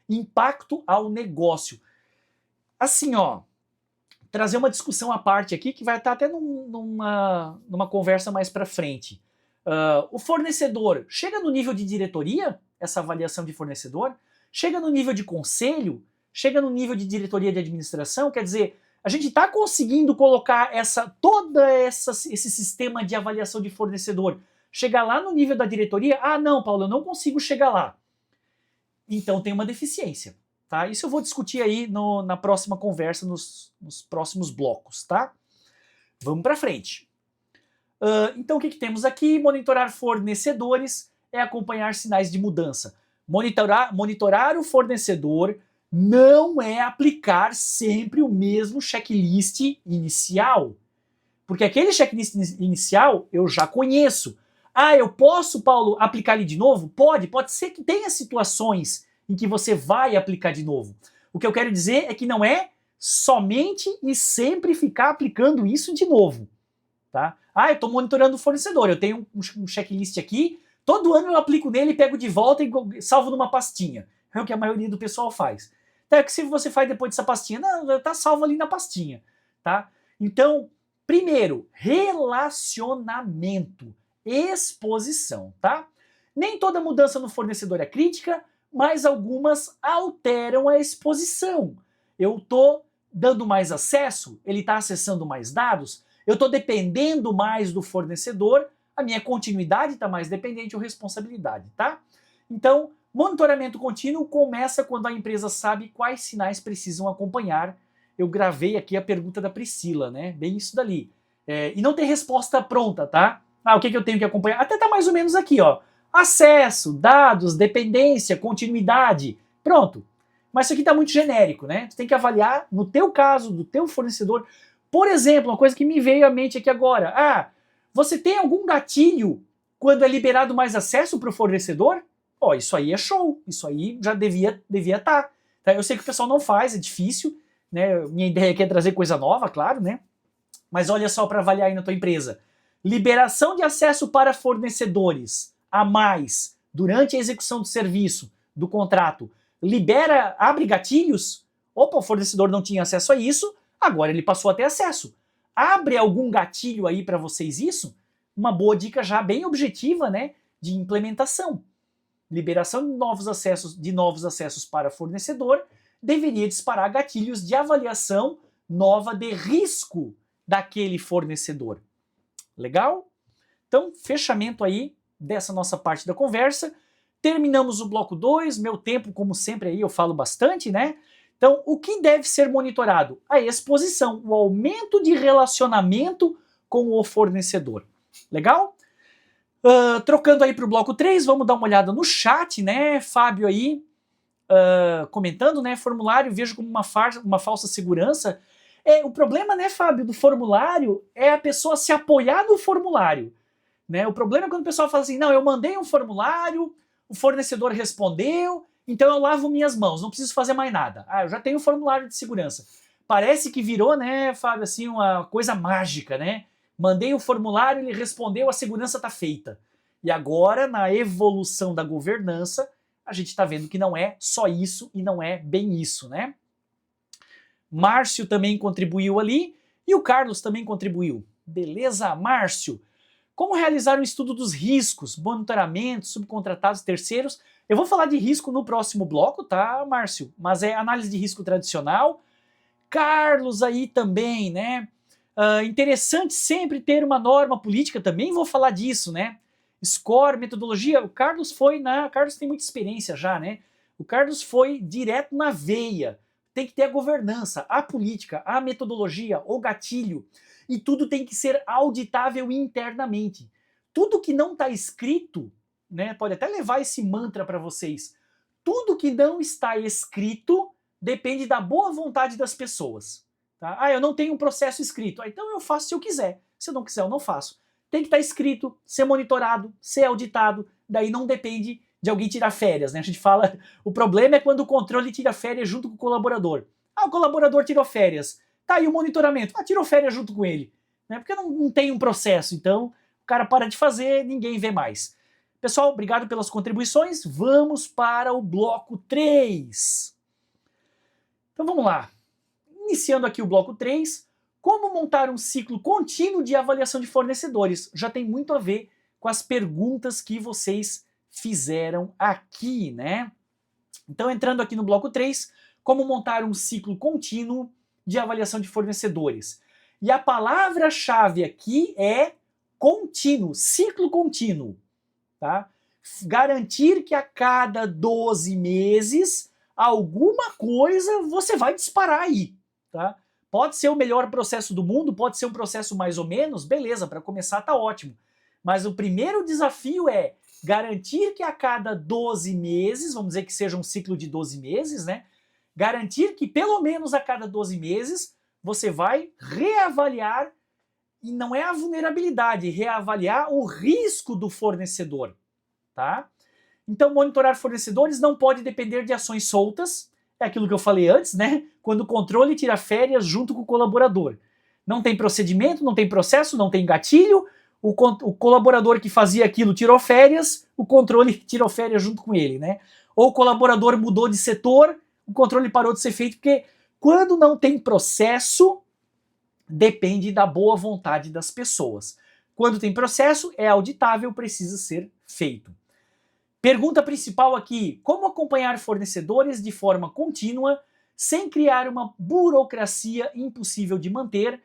Impacto ao negócio. Assim, ó, trazer uma discussão à parte aqui, que vai estar até numa conversa mais para frente. O fornecedor chega no nível de diretoria, essa avaliação de fornecedor, chega no nível de conselho, chega no nível de diretoria de administração, quer dizer, a gente está conseguindo colocar esse sistema de avaliação de fornecedor, chegar lá no nível da diretoria? Ah, não, Paulo, eu não consigo chegar lá. Então tem uma deficiência, tá? Isso eu vou discutir aí na próxima conversa, nos próximos blocos, tá? Vamos para frente. Então o que temos aqui? Monitorar fornecedores é acompanhar sinais de mudança. Monitorar o fornecedor não é aplicar sempre o mesmo checklist inicial. Porque aquele checklist inicial eu já conheço. Ah, eu posso, Paulo, aplicar ele de novo? Pode ser que tenha situações em que você vai aplicar de novo. O que eu quero dizer é que não é somente e sempre ficar aplicando isso de novo. Tá? Ah, eu estou monitorando o fornecedor, eu tenho um checklist aqui, todo ano eu aplico nele, pego de volta e salvo numa pastinha. É o que a maioria do pessoal faz. Então, é que se você faz depois dessa pastinha, não, tá salvo ali na pastinha. Tá? Então, primeiro, relacionamento, exposição. Tá? Nem toda mudança no fornecedor é crítica, mas algumas alteram a exposição. Eu estou dando mais acesso, ele está acessando mais dados, eu estou dependendo mais do fornecedor, a minha continuidade está mais dependente ou responsabilidade, tá? Então, monitoramento contínuo começa quando a empresa sabe quais sinais precisam acompanhar. Eu gravei aqui a pergunta da Priscila, né? Bem isso dali. E não tem resposta pronta, tá? Ah, o que eu tenho que acompanhar? Até tá mais ou menos aqui, ó. Acesso, dados, dependência, continuidade. Pronto. Mas isso aqui tá muito genérico, né? Você tem que avaliar, no teu caso, do teu fornecedor. Por exemplo, uma coisa que me veio à mente aqui agora. Ah, você tem algum gatilho quando é liberado mais acesso para o fornecedor? Ó, isso aí é show. Isso aí já devia estar. Tá? Eu sei que o pessoal não faz, é difícil. Né? Minha ideia aqui é trazer coisa nova, claro, né? Mas olha só para avaliar aí na tua empresa. Liberação de acesso para fornecedores a mais durante a execução do serviço, do contrato. Abre gatilhos? Opa, o fornecedor não tinha acesso a isso, agora ele passou a ter acesso. Abre algum gatilho aí para vocês isso? Uma boa dica já bem objetiva, né, de implementação. Liberação de novos acessos para fornecedor deveria disparar gatilhos de avaliação nova de risco daquele fornecedor. Legal? Então, fechamento aí dessa nossa parte da conversa. Terminamos o bloco 2, meu tempo, como sempre, aí eu falo bastante, né? Então, o que deve ser monitorado? A exposição, o aumento de relacionamento com o fornecedor. Legal? Trocando aí para o bloco 3, vamos dar uma olhada no chat, né? Fábio aí comentando, né? Formulário vejo como uma falsa segurança. O problema, né, Fábio, do formulário é a pessoa se apoiar no formulário. Né? O problema é quando o pessoal fala assim, não, eu mandei um formulário, o fornecedor respondeu, então eu lavo minhas mãos, não preciso fazer mais nada. Eu já tenho um formulário de segurança. Parece que virou, né, Fábio, assim, uma coisa mágica, né? Mandei o formulário, ele respondeu, a segurança está feita. E agora, na evolução da governança, a gente está vendo que não é só isso e não é bem isso, né? Márcio também contribuiu ali e o Carlos também contribuiu. Beleza, Márcio? Como realizar um estudo dos riscos, monitoramento, subcontratados, terceiros? Eu vou falar de risco no próximo bloco, tá, Márcio? Mas é análise de risco tradicional. Carlos aí também, né? Interessante sempre ter uma norma política, também vou falar disso, né? Score, metodologia, o Carlos Carlos tem muita experiência já, né? O Carlos foi direto na veia. Tem que ter a governança, a política, a metodologia, o gatilho. E tudo tem que ser auditável internamente. Tudo que não está escrito, né, pode até levar esse mantra para vocês. Tudo que não está escrito depende da boa vontade das pessoas. Tá? Eu não tenho um processo escrito. Então eu faço se eu quiser. Se eu não quiser, eu não faço. Tem que estar escrito, ser monitorado, ser auditado. Daí não depende de alguém tirar férias. Né? A gente fala, o problema é quando o controle tira férias junto com o colaborador. O colaborador tirou férias. Tá aí o monitoramento. Tirou férias junto com ele. Né? Porque não tem um processo. Então, o cara para de fazer, ninguém vê mais. Pessoal, obrigado pelas contribuições. Vamos para o bloco 3. Então, vamos lá. Iniciando aqui o bloco 3. Como montar um ciclo contínuo de avaliação de fornecedores? Já tem muito a ver com as perguntas que vocês fizeram aqui, né? Então, entrando aqui no bloco 3, como montar um ciclo contínuo de avaliação de fornecedores. E a palavra-chave aqui é contínuo, ciclo contínuo. Tá? Garantir que a cada 12 meses alguma coisa você vai disparar aí. Tá? Pode ser o melhor processo do mundo, pode ser um processo mais ou menos, beleza, para começar tá ótimo. Mas o primeiro desafio é garantir que a cada 12 meses, vamos dizer que seja um ciclo de 12 meses, né? Garantir que pelo menos a cada 12 meses você vai reavaliar, e não é a vulnerabilidade, reavaliar o risco do fornecedor, tá? Então, monitorar fornecedores não pode depender de ações soltas, é aquilo que eu falei antes, né? Quando o controle tira férias junto com o colaborador. Não tem procedimento, não tem processo, não tem gatilho, o colaborador que fazia aquilo tirou férias, o controle tirou férias junto com ele, né? Ou o colaborador mudou de setor, o controle parou de ser feito, porque quando não tem processo, depende da boa vontade das pessoas. Quando tem processo, é auditável, precisa ser feito. Pergunta principal aqui: como acompanhar fornecedores de forma contínua, sem criar uma burocracia impossível de manter,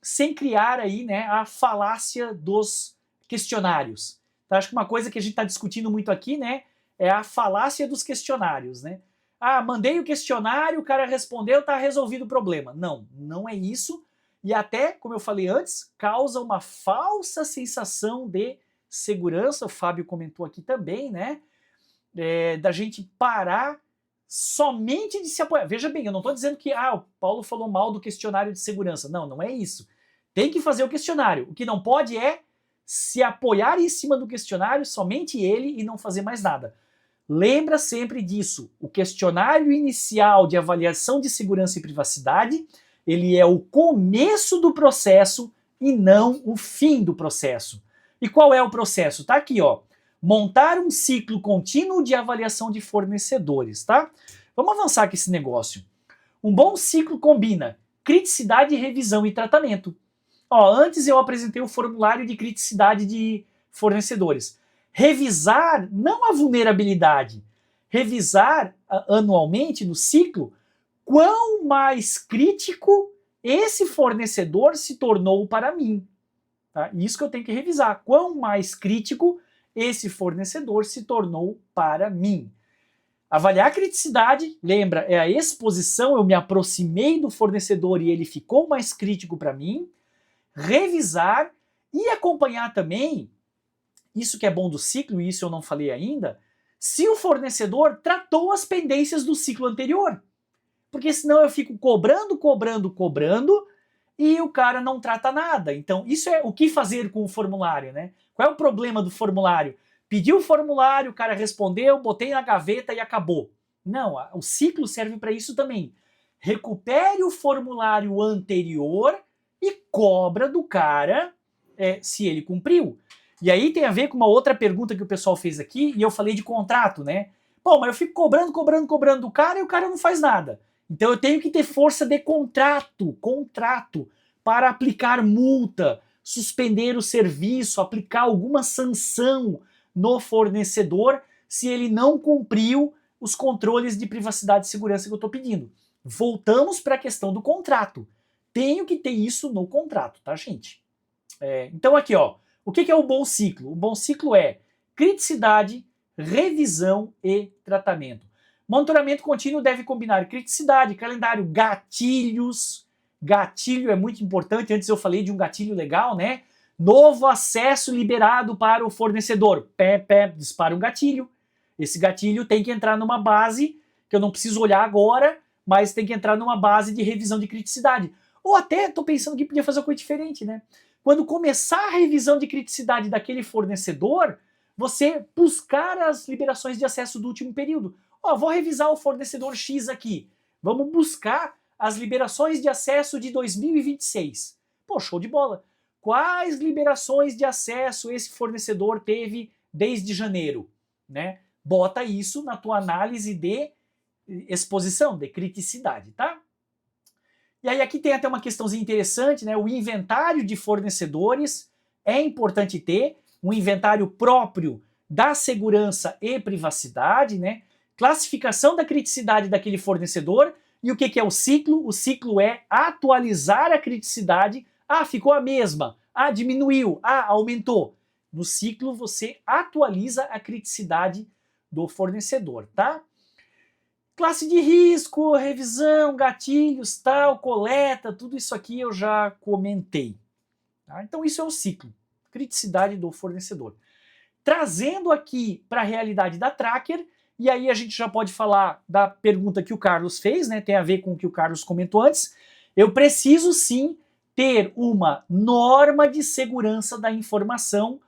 sem criar aí, né, a falácia dos questionários. Então, acho que uma coisa que a gente está discutindo muito aqui, né, é a falácia dos questionários, né? Mandei o questionário, o cara respondeu, tá resolvido o problema. Não, não é isso. E até, como eu falei antes, causa uma falsa sensação de segurança. O Fábio comentou aqui também, né? Da gente parar somente de se apoiar. Veja bem, eu não estou dizendo que o Paulo falou mal do questionário de segurança. Não, não é isso. Tem que fazer o questionário. O que não pode é se apoiar em cima do questionário, somente ele, e não fazer mais nada. Lembra sempre disso. O questionário inicial de avaliação de segurança e privacidade, ele é o começo do processo e não o fim do processo. E qual é o processo? Tá aqui, ó. Montar um ciclo contínuo de avaliação de fornecedores, tá? Vamos avançar com esse negócio. Um bom ciclo combina criticidade, revisão e tratamento. Antes eu apresentei o formulário de criticidade de fornecedores. Revisar não a vulnerabilidade, revisar anualmente no ciclo quão mais crítico esse fornecedor se tornou para mim. Tá? Isso que eu tenho que revisar, quão mais crítico esse fornecedor se tornou para mim. Avaliar a criticidade, lembra, é a exposição, eu me aproximei do fornecedor e ele ficou mais crítico para mim. Revisar e acompanhar também, isso que é bom do ciclo, e isso eu não falei ainda, se o fornecedor tratou as pendências do ciclo anterior. Porque senão eu fico cobrando, e o cara não trata nada. Então, isso é o que fazer com o formulário, né? Qual é o problema do formulário? Pedi o formulário, o cara respondeu, botei na gaveta e acabou. Não, o ciclo serve para isso também. Recupere o formulário anterior e cobra do cara se ele cumpriu. E aí tem a ver com uma outra pergunta que o pessoal fez aqui, e eu falei de contrato, né? Pô, mas eu fico cobrando do cara e o cara não faz nada. Então eu tenho que ter força de contrato, para aplicar multa, suspender o serviço, aplicar alguma sanção no fornecedor se ele não cumpriu os controles de privacidade e segurança que eu estou pedindo. Voltamos para a questão do contrato. Tenho que ter isso no contrato, tá, gente? Então aqui, ó, o que é o bom ciclo? O bom ciclo é criticidade, revisão e tratamento. Monitoramento contínuo deve combinar criticidade, calendário, gatilhos. Gatilho é muito importante. Antes eu falei de um gatilho legal, né? Novo acesso liberado para o fornecedor. Dispara um gatilho. Esse gatilho tem que entrar numa base, que eu não preciso olhar agora, mas tem que entrar numa base de revisão de criticidade. Ou até, estou pensando que podia fazer uma coisa diferente, né? Quando começar a revisão de criticidade daquele fornecedor, você buscar as liberações de acesso do último período. Ó, vou revisar o fornecedor X aqui. Vamos buscar as liberações de acesso de 2026. Pô, show de bola. Quais liberações de acesso esse fornecedor teve desde janeiro, né? Bota isso na tua análise de exposição, de criticidade, tá? E aí aqui tem até uma questãozinha interessante, né? O inventário de fornecedores é importante ter, um inventário próprio da segurança e privacidade, né? Classificação da criticidade daquele fornecedor. E o que é o ciclo? O ciclo é atualizar a criticidade. Ah, ficou a mesma. Ah, diminuiu. Ah, aumentou. No ciclo você atualiza a criticidade do fornecedor, tá? Classe de risco, revisão, gatilhos, tal, coleta, tudo isso aqui eu já comentei. Tá? Então isso é o ciclo, criticidade do fornecedor. Trazendo aqui para a realidade da Tracker, e aí a gente já pode falar da pergunta que o Carlos fez, né? Tem a ver com o que o Carlos comentou antes. Eu preciso sim ter uma norma de segurança da informação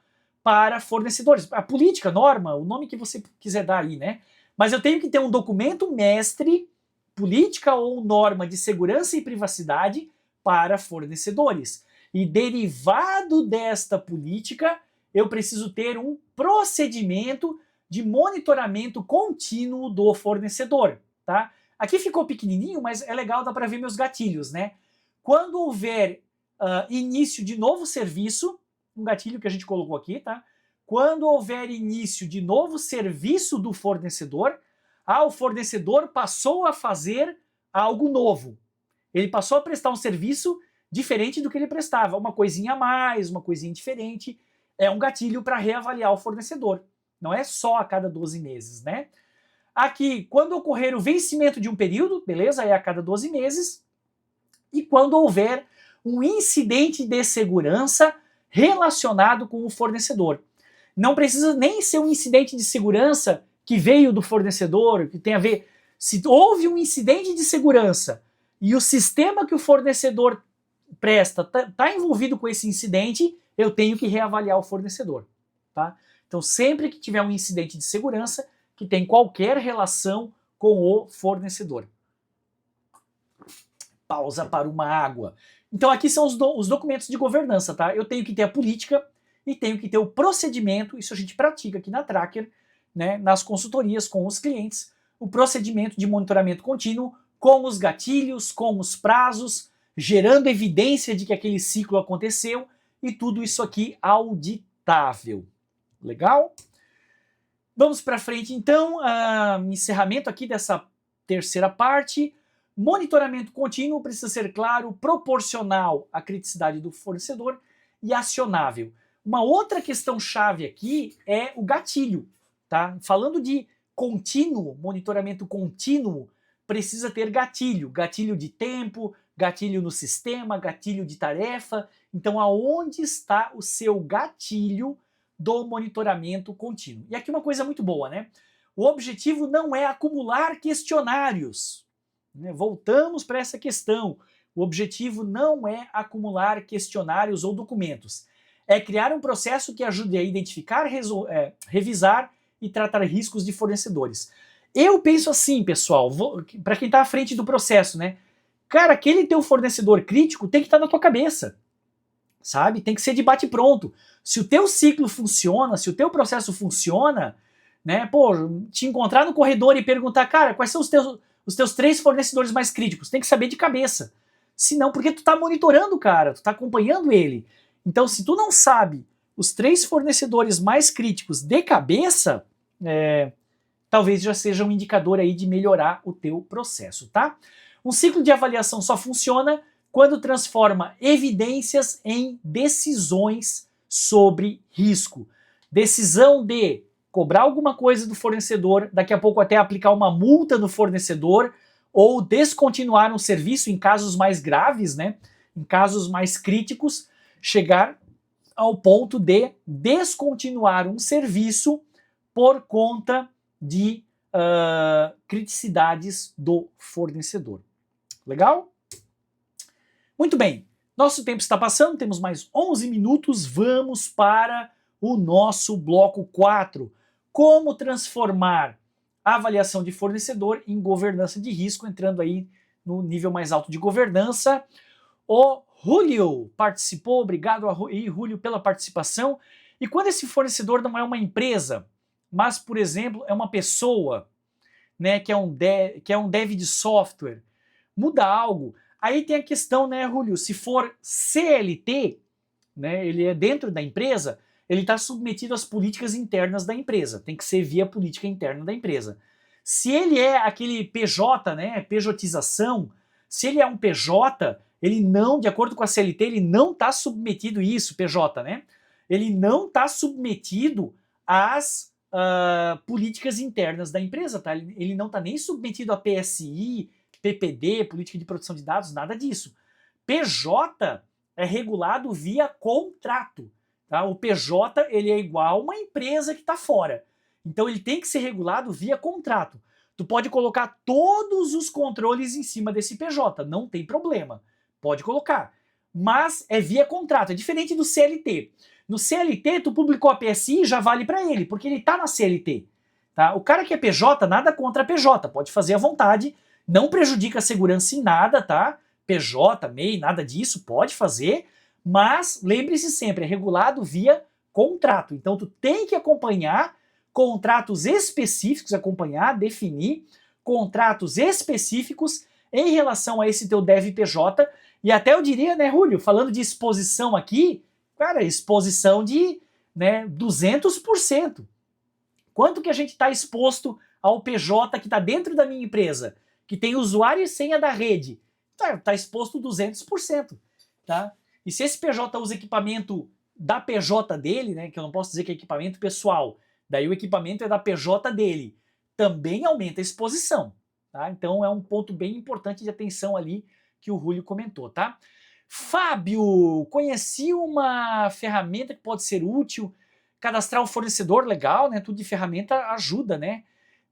para fornecedores. A política, norma, o nome que você quiser dar aí, né? Mas eu tenho que ter um documento mestre, política ou norma de segurança e privacidade para fornecedores. E derivado desta política, eu preciso ter um procedimento de monitoramento contínuo do fornecedor, tá? Aqui ficou pequenininho, mas é legal, dá para ver meus gatilhos, né? Quando houver início de novo serviço, um gatilho que a gente colocou aqui, tá? Quando houver início de novo serviço do fornecedor, o fornecedor passou a fazer algo novo. Ele passou a prestar um serviço diferente do que ele prestava, uma coisinha a mais, uma coisinha diferente. É um gatilho para reavaliar o fornecedor. Não é só a cada 12 meses, né? Aqui, quando ocorrer o vencimento de um período, beleza? É a cada 12 meses. E quando houver um incidente de segurança relacionado com o fornecedor. Não precisa nem ser um incidente de segurança que veio do fornecedor, que tem a ver... Se houve um incidente de segurança e o sistema que o fornecedor presta está envolvido com esse incidente, eu tenho que reavaliar o fornecedor, tá? Então, sempre que tiver um incidente de segurança que tem qualquer relação com o fornecedor. Pausa para uma água. Então, aqui são os documentos de governança, tá? Eu tenho que ter a política e tenho que ter o procedimento, isso a gente pratica aqui na Tracker, né, nas consultorias com os clientes, o procedimento de monitoramento contínuo com os gatilhos, com os prazos, gerando evidência de que aquele ciclo aconteceu e tudo isso aqui auditável. Legal? Vamos para frente então, encerramento aqui dessa terceira parte. Monitoramento contínuo precisa ser claro, proporcional à criticidade do fornecedor e acionável. Uma outra questão chave aqui é o gatilho, tá? Falando de contínuo, monitoramento contínuo, precisa ter gatilho. Gatilho de tempo, gatilho no sistema, gatilho de tarefa. Então, aonde está o seu gatilho do monitoramento contínuo? E aqui uma coisa muito boa, né? O objetivo não é acumular questionários. Né? Voltamos para essa questão. O objetivo não é acumular questionários ou documentos. É criar um processo que ajude a identificar, revisar e tratar riscos de fornecedores. Eu penso assim, pessoal, para quem está à frente do processo, né? Cara, aquele teu fornecedor crítico tem que estar na tua cabeça, sabe? Tem que ser de bate-pronto. Se o teu ciclo funciona, se o teu processo funciona, né? Pô, te encontrar no corredor e perguntar, cara, quais são os teus 3 fornecedores mais críticos? Tem que saber de cabeça. Se não, porque tu tá monitorando o cara, tu tá acompanhando ele. Então, se tu não sabe os 3 fornecedores mais críticos de cabeça, talvez já seja um indicador aí de melhorar o teu processo, tá? Um ciclo de avaliação só funciona quando transforma evidências em decisões sobre risco. Decisão de cobrar alguma coisa do fornecedor, daqui a pouco até aplicar uma multa no fornecedor, ou descontinuar um serviço em casos mais graves, né? Em casos mais críticos, chegar ao ponto de descontinuar um serviço por conta de criticidades do fornecedor. Legal? Muito bem, nosso tempo está passando, temos mais 11 minutos, vamos para o nosso bloco 4. Como transformar a avaliação de fornecedor em governança de risco, entrando aí no nível mais alto de governança. O Julio participou, obrigado aí, Julio, pela participação. E quando esse fornecedor não é uma empresa, mas, por exemplo, é uma pessoa, né, que é um dev de software, muda algo. Aí tem a questão, né, Julio, se for CLT, né, ele é dentro da empresa, ele está submetido às políticas internas da empresa, tem que ser via política interna da empresa. Se ele é aquele PJ, né, pejotização, se ele é um PJ, ele não, de acordo com a CLT, ele não está submetido isso, PJ, né? Ele não está submetido às políticas internas da empresa, tá? Ele não está nem submetido a PSI, PPD, política de proteção de dados, nada disso. PJ é regulado via contrato. Tá? O PJ ele é igual a uma empresa que está fora. Então ele tem que ser regulado via contrato. Tu pode colocar todos os controles em cima desse PJ, não tem problema. Pode colocar. Mas é via contrato, é diferente do CLT. No CLT, tu publicou a PSI, já vale para ele, porque ele está na CLT. Tá? O cara que é PJ, nada contra PJ, pode fazer à vontade, não prejudica a segurança em nada, tá? PJ, MEI, nada disso, pode fazer, mas lembre-se sempre, é regulado via contrato. Então tu tem que acompanhar contratos específicos, definir contratos específicos em relação a esse teu dev PJ, e até eu diria, né, Julio, falando de exposição aqui, cara, exposição de 200%. Quanto que a gente está exposto ao PJ que está dentro da minha empresa, que tem usuário e senha da rede? Tá exposto 200%. Tá? E se esse PJ usa equipamento da PJ dele, né, que eu não posso dizer que é equipamento pessoal, daí o equipamento é da PJ dele, também aumenta a exposição. Tá? Então é um ponto bem importante de atenção ali que o Julio comentou. Tá? Fábio, conheci uma ferramenta que pode ser útil, cadastrar o fornecedor, legal, né? Tudo de ferramenta ajuda, né?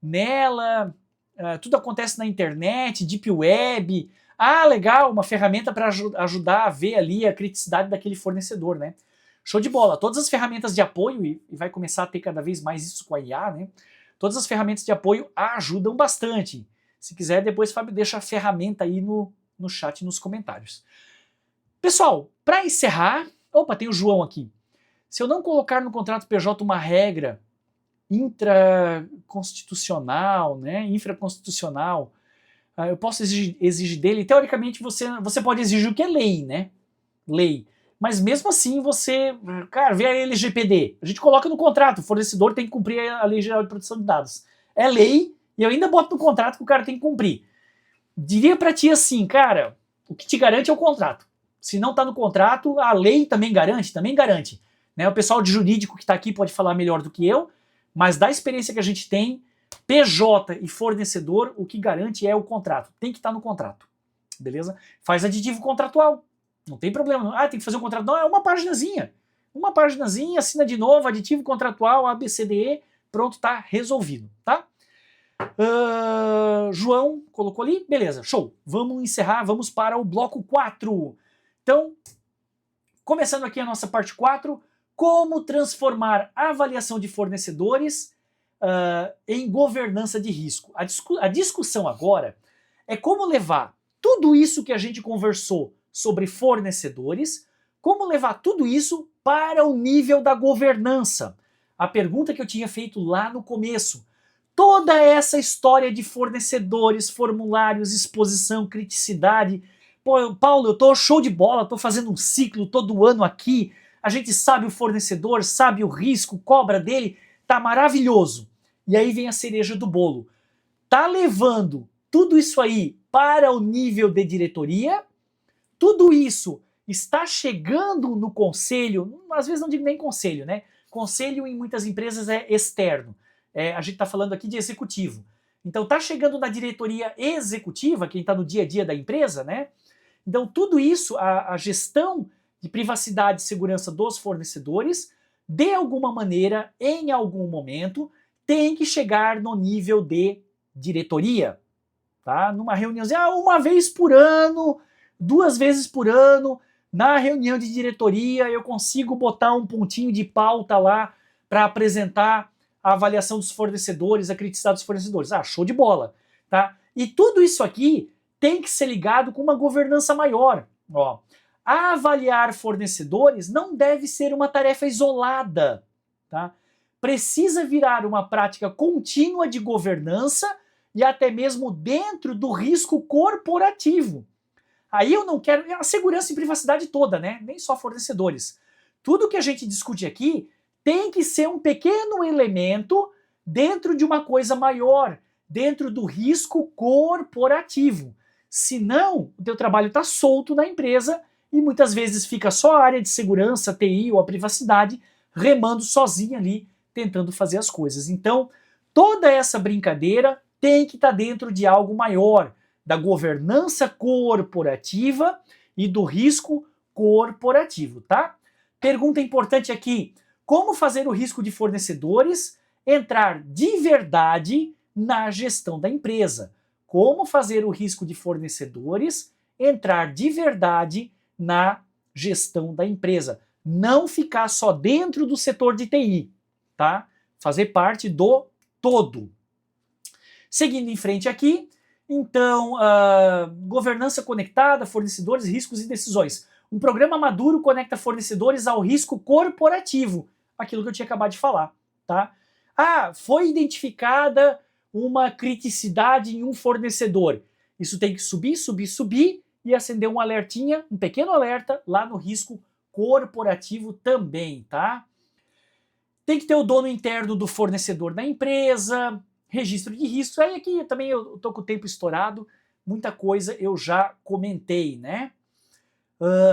Nela, tudo acontece na internet, deep web. Ah, legal, uma ferramenta para ajudar a ver ali a criticidade daquele fornecedor, né? Show de bola. Todas as ferramentas de apoio, e vai começar a ter cada vez mais isso com a IA, né? Todas as ferramentas de apoio ajudam bastante. Se quiser, depois, Fábio, deixa a ferramenta aí no chat, nos comentários. Pessoal, para encerrar... Opa, tem o João aqui. Se eu não colocar no contrato PJ uma regra intraconstitucional, né, infraconstitucional, eu posso exigir dele, teoricamente você pode exigir o que é lei, né? Lei. Mas mesmo assim você, cara, vê a LGPD, a gente coloca no contrato, o fornecedor tem que cumprir a Lei Geral de Proteção de Dados. É lei, e eu ainda boto no contrato que o cara tem que cumprir. Diria pra ti assim, cara, o que te garante é o contrato. Se não tá no contrato, a lei também garante, né? O pessoal de jurídico que está aqui pode falar melhor do que eu, mas da experiência que a gente tem, PJ e fornecedor, o que garante é o contrato. Tem que estar no contrato, beleza? Faz aditivo contratual, não tem problema. Não. Ah, tem que fazer um contrato. Não, é uma paginazinha. Uma paginazinha, assina de novo, aditivo contratual, ABCDE, pronto, tá resolvido, tá? João colocou ali, beleza, show. Vamos encerrar, vamos para o bloco 4. Então, começando aqui a nossa parte 4, como transformar a avaliação de fornecedores em governança de risco. A discussão agora é como levar tudo isso que a gente conversou sobre fornecedores, como levar tudo isso para o nível da governança. A pergunta que eu tinha feito lá no começo. Toda essa história de fornecedores, formulários, exposição, criticidade. Pô, Paulo, eu tô show de bola, tô fazendo um ciclo todo ano aqui. A gente sabe o fornecedor, sabe o risco, cobra dele, tá maravilhoso. E aí vem a cereja do bolo. Tá levando tudo isso aí para o nível de diretoria? Tudo isso está chegando no conselho? Às vezes não digo nem conselho, né? Conselho em muitas empresas é externo. A gente está falando aqui de executivo. Então está chegando na diretoria executiva, quem está no dia a dia da empresa, né? Então tudo isso, a gestão de privacidade e segurança dos fornecedores, de alguma maneira, em algum momento, tem que chegar no nível de diretoria. Tá? Numa reuniãozinha, uma vez por ano, 2 vezes por ano, na reunião de diretoria, eu consigo botar um pontinho de pauta lá para apresentar a avaliação dos fornecedores, a criticidade dos fornecedores. Ah, show de bola. Tá? E tudo isso aqui tem que ser ligado com uma governança maior. Ó, avaliar fornecedores não deve ser uma tarefa isolada. Tá? Precisa virar uma prática contínua de governança e até mesmo dentro do risco corporativo. Aí eu não quero a segurança e privacidade toda, né? Nem só fornecedores. Tudo que a gente discute aqui tem que ser um pequeno elemento dentro de uma coisa maior, dentro do risco corporativo. Senão, o teu trabalho está solto na empresa e muitas vezes fica só a área de segurança, TI ou a privacidade remando sozinha ali, tentando fazer as coisas. Então, toda essa brincadeira tem que estar dentro de algo maior, da governança corporativa e do risco corporativo, tá? Pergunta importante aqui: como fazer o risco de fornecedores entrar de verdade na gestão da empresa? Como fazer o risco de fornecedores entrar de verdade na gestão da empresa? Não ficar só dentro do setor de TI, tá? Fazer parte do todo. Seguindo em frente aqui, então, governança conectada, fornecedores, riscos e decisões. Um programa maduro conecta fornecedores ao risco corporativo, aquilo que eu tinha acabado de falar, tá? Ah, foi identificada uma criticidade em um fornecedor. Isso tem que subir, subir, subir e acender um alertinha, um pequeno alerta lá no risco corporativo também, tá? Tem que ter o dono interno do fornecedor da empresa, registro de riscos. Aí aqui também eu tô com o tempo estourado, muita coisa eu já comentei, né?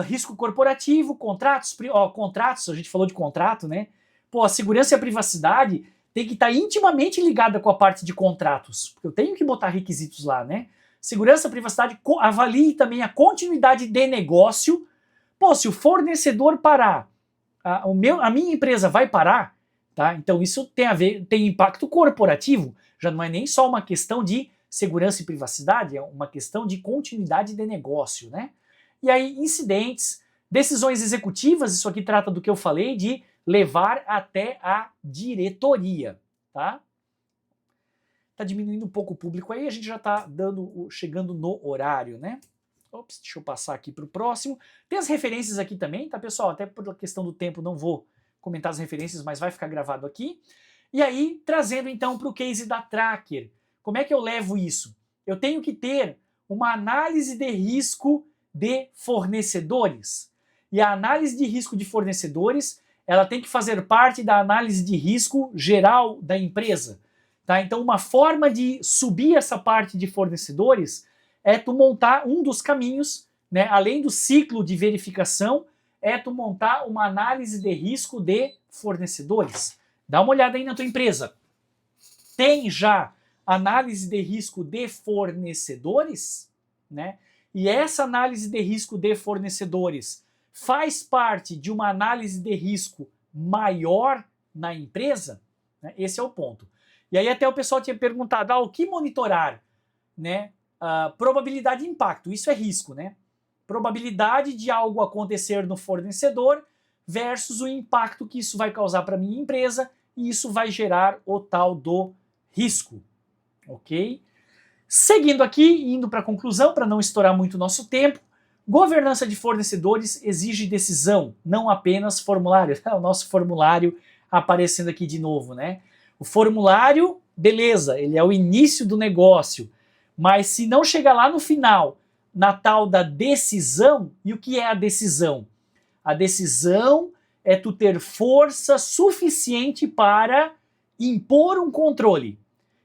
Risco corporativo, contratos, contratos, a gente falou de contrato, né? Pô, a segurança e a privacidade tem que estar intimamente ligada com a parte de contratos, porque eu tenho que botar requisitos lá, né? Segurança e privacidade avalie também a continuidade de negócio. Pô, se o fornecedor parar, a minha empresa vai parar, tá? Então isso tem a ver, tem impacto corporativo, já não é nem só uma questão de segurança e privacidade, é uma questão de continuidade de negócio, né? E aí, incidentes, decisões executivas, isso aqui trata do que eu falei, de levar até a diretoria, tá? Tá diminuindo um pouco o público aí, a gente já tá chegando no horário, né? Ops, deixa eu passar aqui para o próximo. Tem as referências aqui também, tá, pessoal? Até por questão do tempo não vou comentar as referências, mas vai ficar gravado aqui. E aí, trazendo então para o case da Tracker. Como é que eu levo isso? Eu tenho que ter uma análise de risco de fornecedores. E a análise de risco de fornecedores, ela tem que fazer parte da análise de risco geral da empresa. Tá? Então, uma forma de subir essa parte de fornecedores é tu montar um dos caminhos, né, além do ciclo de verificação, é tu montar uma análise de risco de fornecedores. Dá uma olhada aí na tua empresa. tem já análise de risco de fornecedores, né? E essa análise de risco de fornecedores faz parte de uma análise de risco maior na empresa, né? Esse é o ponto. E aí até o pessoal tinha perguntado, o que monitorar? Né? Probabilidade de impacto, isso é risco, né? Probabilidade de algo acontecer no fornecedor versus o impacto que isso vai causar para a minha empresa, e isso vai gerar o tal do risco, ok? Seguindo aqui, indo para a conclusão, para não estourar muito o nosso tempo, governança de fornecedores exige decisão, não apenas formulário. O nosso formulário aparecendo aqui de novo, né? O formulário, beleza, ele é o início do negócio, mas se não chegar lá no final, na tal da decisão, e o que é a decisão? A decisão é tu ter força suficiente para impor um controle.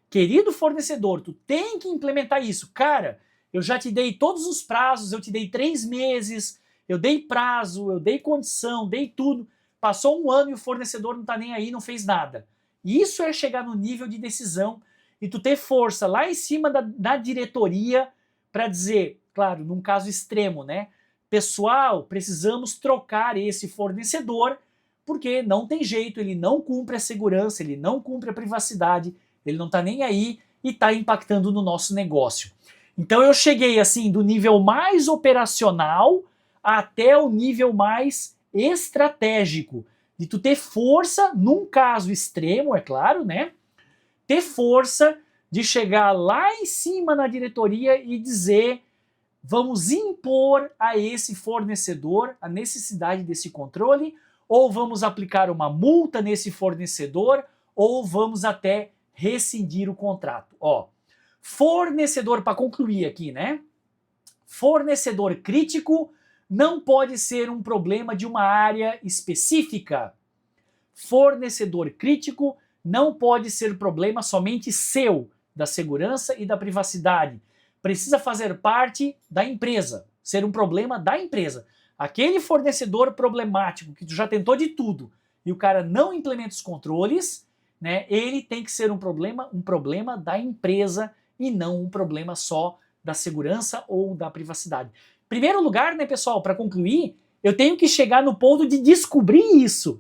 Querido fornecedor, tu tem que implementar isso. Cara, eu já te dei todos os prazos, eu te dei 3 meses, eu dei prazo, eu dei condição, dei tudo. Passou um ano e o fornecedor não tá nem aí, não fez nada. Isso é chegar no nível de decisão e tu ter força lá em cima da diretoria para dizer, claro, num caso extremo, né? Pessoal, precisamos trocar esse fornecedor porque não tem jeito, ele não cumpre a segurança, ele não cumpre a privacidade, ele não está nem aí e está impactando no nosso negócio. Então eu cheguei assim do nível mais operacional até o nível mais estratégico, de tu ter força, num caso extremo, é claro, né? Ter força de chegar lá em cima na diretoria e dizer: vamos impor a esse fornecedor a necessidade desse controle, ou vamos aplicar uma multa nesse fornecedor, ou vamos até rescindir o contrato. Ó, fornecedor, para concluir aqui, né? Fornecedor crítico não pode ser um problema de uma área específica. Fornecedor crítico não pode ser problema somente seu, da segurança e da privacidade. Precisa fazer parte da empresa, ser um problema da empresa. Aquele fornecedor problemático que tu já tentou de tudo e o cara não implementa os controles, né? Ele tem que ser um problema da empresa e não um problema só da segurança ou da privacidade. Primeiro lugar, né, pessoal, para concluir, eu tenho que chegar no ponto de descobrir isso.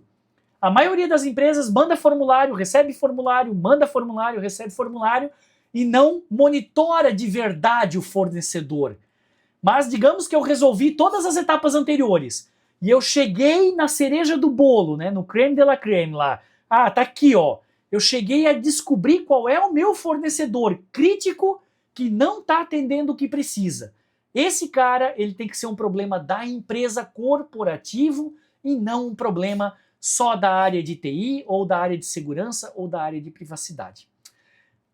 A maioria das empresas manda formulário, recebe formulário, manda formulário, recebe formulário e não monitora de verdade o fornecedor. Mas digamos que eu resolvi todas as etapas anteriores e eu cheguei na cereja do bolo, né, no creme de la creme lá. Tá aqui, ó. Eu cheguei a descobrir qual é o meu fornecedor crítico que não está atendendo o que precisa. Esse cara, ele tem que ser um problema da empresa corporativo e não um problema só da área de TI ou da área de segurança ou da área de privacidade.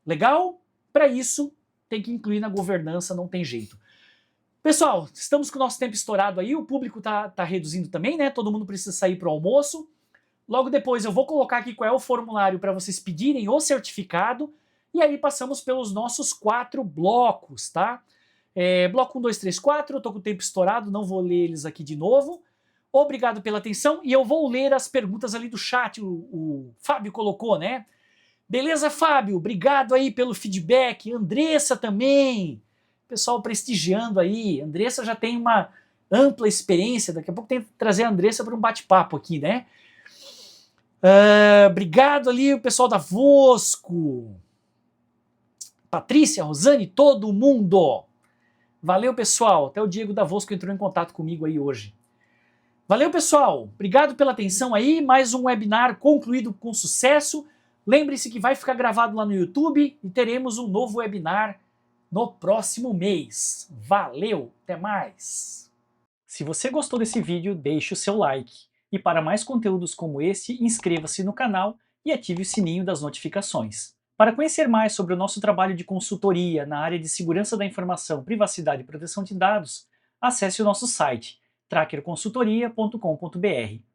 Legal? Para isso, tem que incluir na governança, não tem jeito. Pessoal, estamos com o nosso tempo estourado aí, o público tá reduzindo também, né? Todo mundo precisa sair para o almoço. Logo depois eu vou colocar aqui qual é o formulário para vocês pedirem o certificado. E aí passamos pelos nossos 4 blocos, tá? Bloco 1, 2, 3, 4, eu tô com o tempo estourado, não vou ler eles aqui de novo. Obrigado pela atenção e eu vou ler as perguntas ali do chat, o Fábio colocou, né? Beleza, Fábio? Obrigado aí pelo feedback. Andressa também. Pessoal prestigiando aí. Andressa já tem uma ampla experiência. Daqui a pouco tem que trazer a Andressa para um bate-papo aqui, né? Obrigado ali o pessoal da Vosco. Patrícia, Rosane, todo mundo. Valeu, pessoal. Até o Diego da Vosco entrou em contato comigo aí hoje. Valeu, pessoal. Obrigado pela atenção aí. Mais um webinar concluído com sucesso. Lembre-se que vai ficar gravado lá no YouTube e teremos um novo webinar no próximo mês. Valeu, até mais! Se você gostou desse vídeo, deixe o seu like. E para mais conteúdos como esse, inscreva-se no canal e ative o sininho das notificações. Para conhecer mais sobre o nosso trabalho de consultoria na área de segurança da informação, privacidade e proteção de dados, acesse o nosso site trackerconsultoria.com.br.